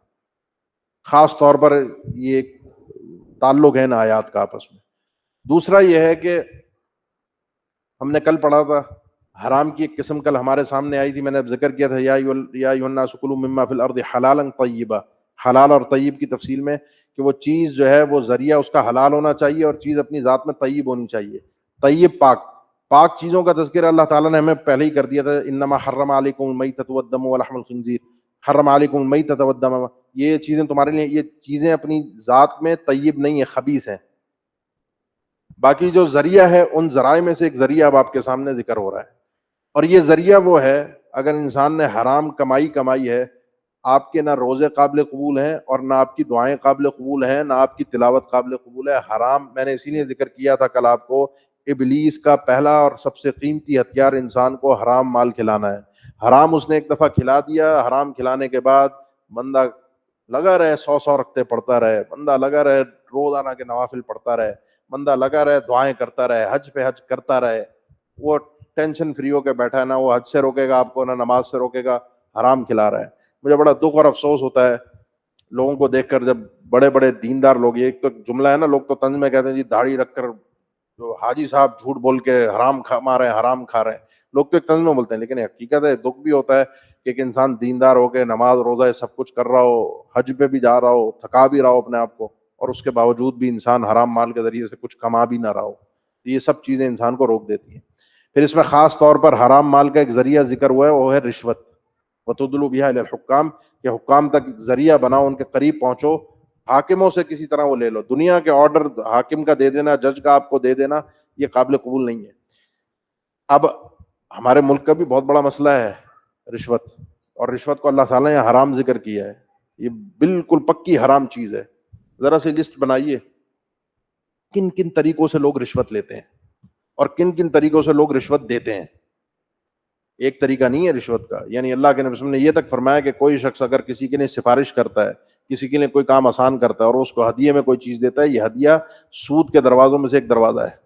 خاص طور پر یہ ایک تعلق ہے ان آیات کا آپس میں. دوسرا یہ ہے کہ ہم نے کل پڑھا تھا حرام کی ایک قسم کل ہمارے سامنے آئی تھی، میں نے ذکر کیا تھا، یا ایھا الناس کلوا مما فی الارض حلالا طیبا، حلال اور طیب کی تفصیل میں کہ وہ چیز جو ہے وہ ذریعہ اس کا حلال ہونا چاہیے اور چیز اپنی ذات میں طیب ہونی چاہیے. طیب، پاک چیزوں کا تذکرہ اللہ تعالیٰ نے ہمیں پہلے ہی کر دیا تھا. انما حرم علیکم المیتۃ والدم ولحم الخنزیر، حرم علیکم المیتۃ والدم، یہ چیزیں تمہارے لیے، یہ چیزیں اپنی ذات میں طیب نہیں ہیں، خبیث ہیں. باقی جو ذریعہ ہے ان ذرائع میں سے ایک ذریعہ اب آپ کے سامنے ذکر ہو رہا ہے، اور یہ ذریعہ وہ ہے اگر انسان نے حرام کمائی ہے، آپ کے نہ روزے قابل قبول ہیں اور نہ آپ کی دعائیں قابل قبول ہیں، نہ آپ کی تلاوت قابل قبول ہے۔ حرام، میں نے اسی لیے ذکر کیا تھا کل آپ کو، ابلیس کا پہلا اور سب سے قیمتی ہتھیار انسان کو حرام مال کھلانا ہے۔ حرام اس نے ایک دفعہ کھلا دیا، حرام کھلانے کے بعد بندہ لگا رہے 100 رکھتے پڑھتا رہے، بندہ لگا رہے روزانہ کے نوافل پڑھتا رہے، بندہ لگا رہے دعائیں کرتا رہے، حج پہ حج کرتا رہے، وہ ٹینشن فری ہو کے بیٹھا ہے، نہ وہ حج سے روکے گا آپ کو، نہ نماز سے روکے گا، حرام کھلا رہا ہے۔ مجھے بڑا دکھ اور افسوس ہوتا ہے لوگوں کو دیکھ کر، جب بڑے بڑے دیندار لوگ، ایک تو جملہ ہے نا، لوگ تو طنز میں کہتے ہیں جی داڑھی رکھ کر جو حاجی صاحب جھوٹ بول کے حرام کھا رہے ہیں، حرام کھا رہے ہیں، لوگ تو ایک طنز میں بولتے ہیں، لیکن حقیقت ہے، دکھ بھی ہوتا ہے کہ ایک انسان دیندار ہو کے نماز روزہ سب کچھ کر رہا ہو، حج پہ بھی جا رہا ہو، تھکا بھی رہا ہو اپنے آپ کو، اور اس کے باوجود بھی انسان حرام مال کے ذریعے سے کچھ کما بھی نہ رہا ہو، یہ سب چیزیں انسان کو روک دیتی ہیں۔ پھر اس میں خاص طور پر حرام مال کا ایک ذریعہ ذکر ہوا ہے، وہ ہے رشوت۔ وَتُدْلُوا بِهَا إِلَى الْحُكَّامِ، کہ حکام تک ذریعہ بناؤ، ان کے قریب پہنچو، حاکموں سے کسی طرح وہ لے لو، دنیا کے آرڈر حاکم کا دے دینا، جج کا آپ کو دے دینا، یہ قابل قبول نہیں ہے۔ اب ہمارے ملک کا بھی بہت بڑا مسئلہ ہے رشوت، اور رشوت کو اللہ تعالیٰ نے حرام ذکر کیا ہے، یہ بالکل پکی حرام چیز ہے۔ ذرا سی لسٹ بنائیے کن کن طریقوں سے لوگ رشوت لیتے ہیں اور کن کن طریقوں سے لوگ رشوت دیتے ہیں۔ ایک طریقہ نہیں ہے رشوت کا، یعنی اللہ کے نبی صلی اللہ علیہ وسلم نے یہ تک فرمایا کہ کوئی شخص اگر کسی کے لیے سفارش کرتا ہے، کسی کے لیے کوئی کام آسان کرتا ہے اور اس کو ہدیے میں کوئی چیز دیتا ہے، یہ ہدیہ سود کے دروازوں میں سے ایک دروازہ ہے۔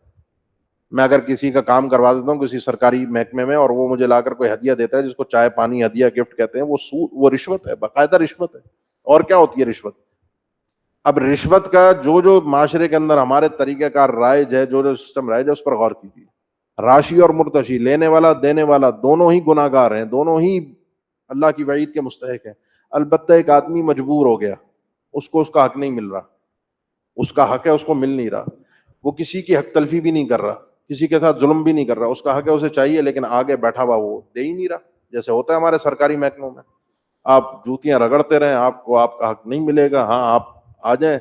میں اگر کسی کا کام کروا دیتا ہوں کسی سرکاری محکمے میں، اور وہ مجھے لا کر کوئی ہدیہ دیتا ہے جس کو چائے پانی ہدیہ گفٹ کہتے ہیں، وہ سود، وہ رشوت ہے، باقاعدہ رشوت ہے۔ اور کیا ہوتی ہے رشوت؟ اب رشوت کا جو معاشرے کے اندر ہمارے طریقہ کار رائج ہے، جو سسٹم رائج ہے، اس پر غور کیجیے۔ راشی اور مرتشی، لینے والا دینے والا، دونوں ہی گناہ گار ہیں، دونوں ہی اللہ کی وعید کے مستحق ہیں۔ البتہ ایک آدمی مجبور ہو گیا، اس کو اس کا حق نہیں مل رہا، اس کا حق ہے اس کو مل نہیں رہا، وہ کسی کی حق تلفی بھی نہیں کر رہا، کسی کے ساتھ ظلم بھی نہیں کر رہا، اس کا حق ہے اسے چاہیے، لیکن آگے بیٹھا ہوا وہ دے ہی نہیں رہا، جیسے ہوتا ہے ہمارے سرکاری محکموں میں، آپ جوتیاں رگڑتے رہیں، آپ کو آپ کا حق نہیں ملے گا، ہاں آپ آ جائیں،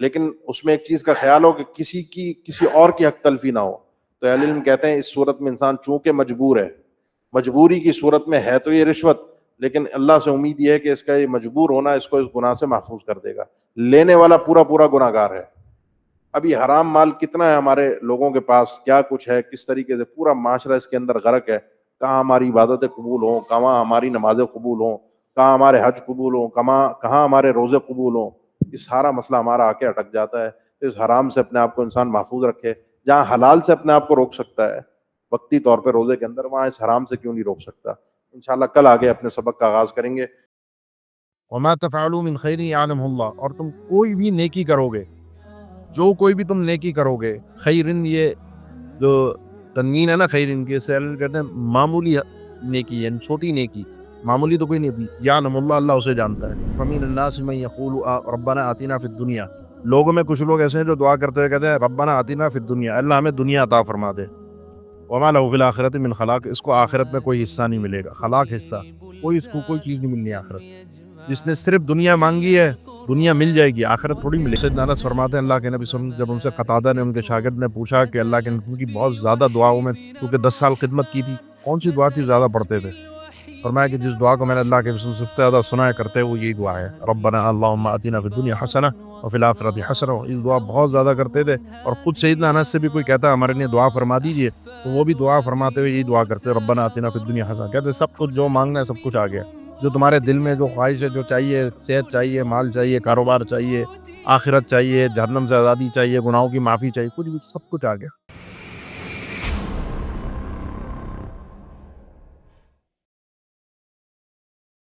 لیکن اس میں ایک چیز کا خیال ہو کہ کسی اور کی حق تلفی نہ ہو۔ تو اہل علم کہتے ہیں اس صورت میں انسان چونکہ مجبور ہے، مجبوری کی صورت میں ہے تو یہ رشوت، لیکن اللہ سے امید یہ ہے کہ اس کا یہ مجبور ہونا اس کو اس گناہ سے محفوظ کر دے گا۔ لینے والا پورا گناہ گار ہے۔ اب یہ حرام مال کتنا ہے ہمارے لوگوں کے پاس، کیا کچھ ہے، کس طریقے سے پورا معاشرہ اس کے اندر غرق ہے، کہاں ہماری عبادتیں قبول ہوں، کہاں ہماری نمازیں قبول ہوں، کہاں ہمارے حج قبول ہوں، کہاں ہمارے روزے قبول ہوں، یہ سارا مسئلہ ہمارا آ کے اٹک جاتا ہے۔ اس حرام سے اپنے آپ کو انسان محفوظ رکھے، جہاں حلال سے اپنے آپ کو روک سکتا ہے وقتی طور پہ روزے کے اندر، وہاں اس حرام سے کیوں نہیں روک سکتا۔ انشاءاللہ کل آگے اپنے سبق کا آغاز کریں گے۔ وما تفعلوا من خیر یعلمہ اللہ، اور تم کوئی بھی نیکی کرو گے، جو کوئی بھی تم نیکی کرو گے، خیرن، یہ جو تنوین ہے نا خیرن کے، سیل کہتے ہیں معمولی نیکی، یعنی چھوٹی نیکی، معمولی تو کوئی نہیں بھی، یعلم اللہ، اللہ اسے جانتا ہے۔ فمن الناس من یقول ربنا آتنا فی الدنیا، لوگوں میں کچھ لوگ ایسے ہیں جو دعا کرتے ہوئے کہتے ہیں ربنا آتنا فی الدنیا، اللہ ہمیں دنیا عطا فرما دے، وما لہ فی الآخرۃ من خلاق، اس کو آخرت میں کوئی حصہ نہیں ملے گا، خلاق حصہ، اس کو کوئی چیز نہیں ملنی آخرت۔ جس نے صرف دنیا مانگی ہے، دنیا مل جائے گی، آخرت تھوڑی ملے گی۔ سیدنا انس فرماتے ہیں اللہ کے نبی صلی اللہ علیہ وسلم، جب ان سے قتادہ نے، ان کے شاگرد نے پوچھا کہ اللہ کے نبی کی بہت زیادہ دعاؤں میں، کیونکہ 10 سال خدمت کی تھی، کون سی دعا تھی زیادہ پڑھتے تھے؟ فرمایا کہ جس دعا کو میں نے اللہ کے رسول سے زیادہ سنا ہے کرتے، وہ یہی دعا ہے، ربنا اللہم آتنا فی الدنیا حسنہ وفی الآخرۃ حسنہ، اس دعا بہت زیادہ کرتے تھے۔ اور خود سیدنا انس سے بھی کوئی کہتا ہمارے لیے دعا فرما دیجئے، تو وہ بھی دعا فرماتے ہوئے یہی دعا کرتے، ربنا آتنا فی الدنیا حسنہ، کہتے سب کچھ جو مانگنا ہے سب کچھ آ گیا، جو تمہارے دل میں جو خواہش ہے، جو چاہیے، صحت چاہیے، مال چاہیے، کاروبار چاہیے، آخرت چاہیے، جہنم سے آزادی چاہیے، گناہوں کی معافی چاہیے، کچھ بھی، سب کچھ آ گیا۔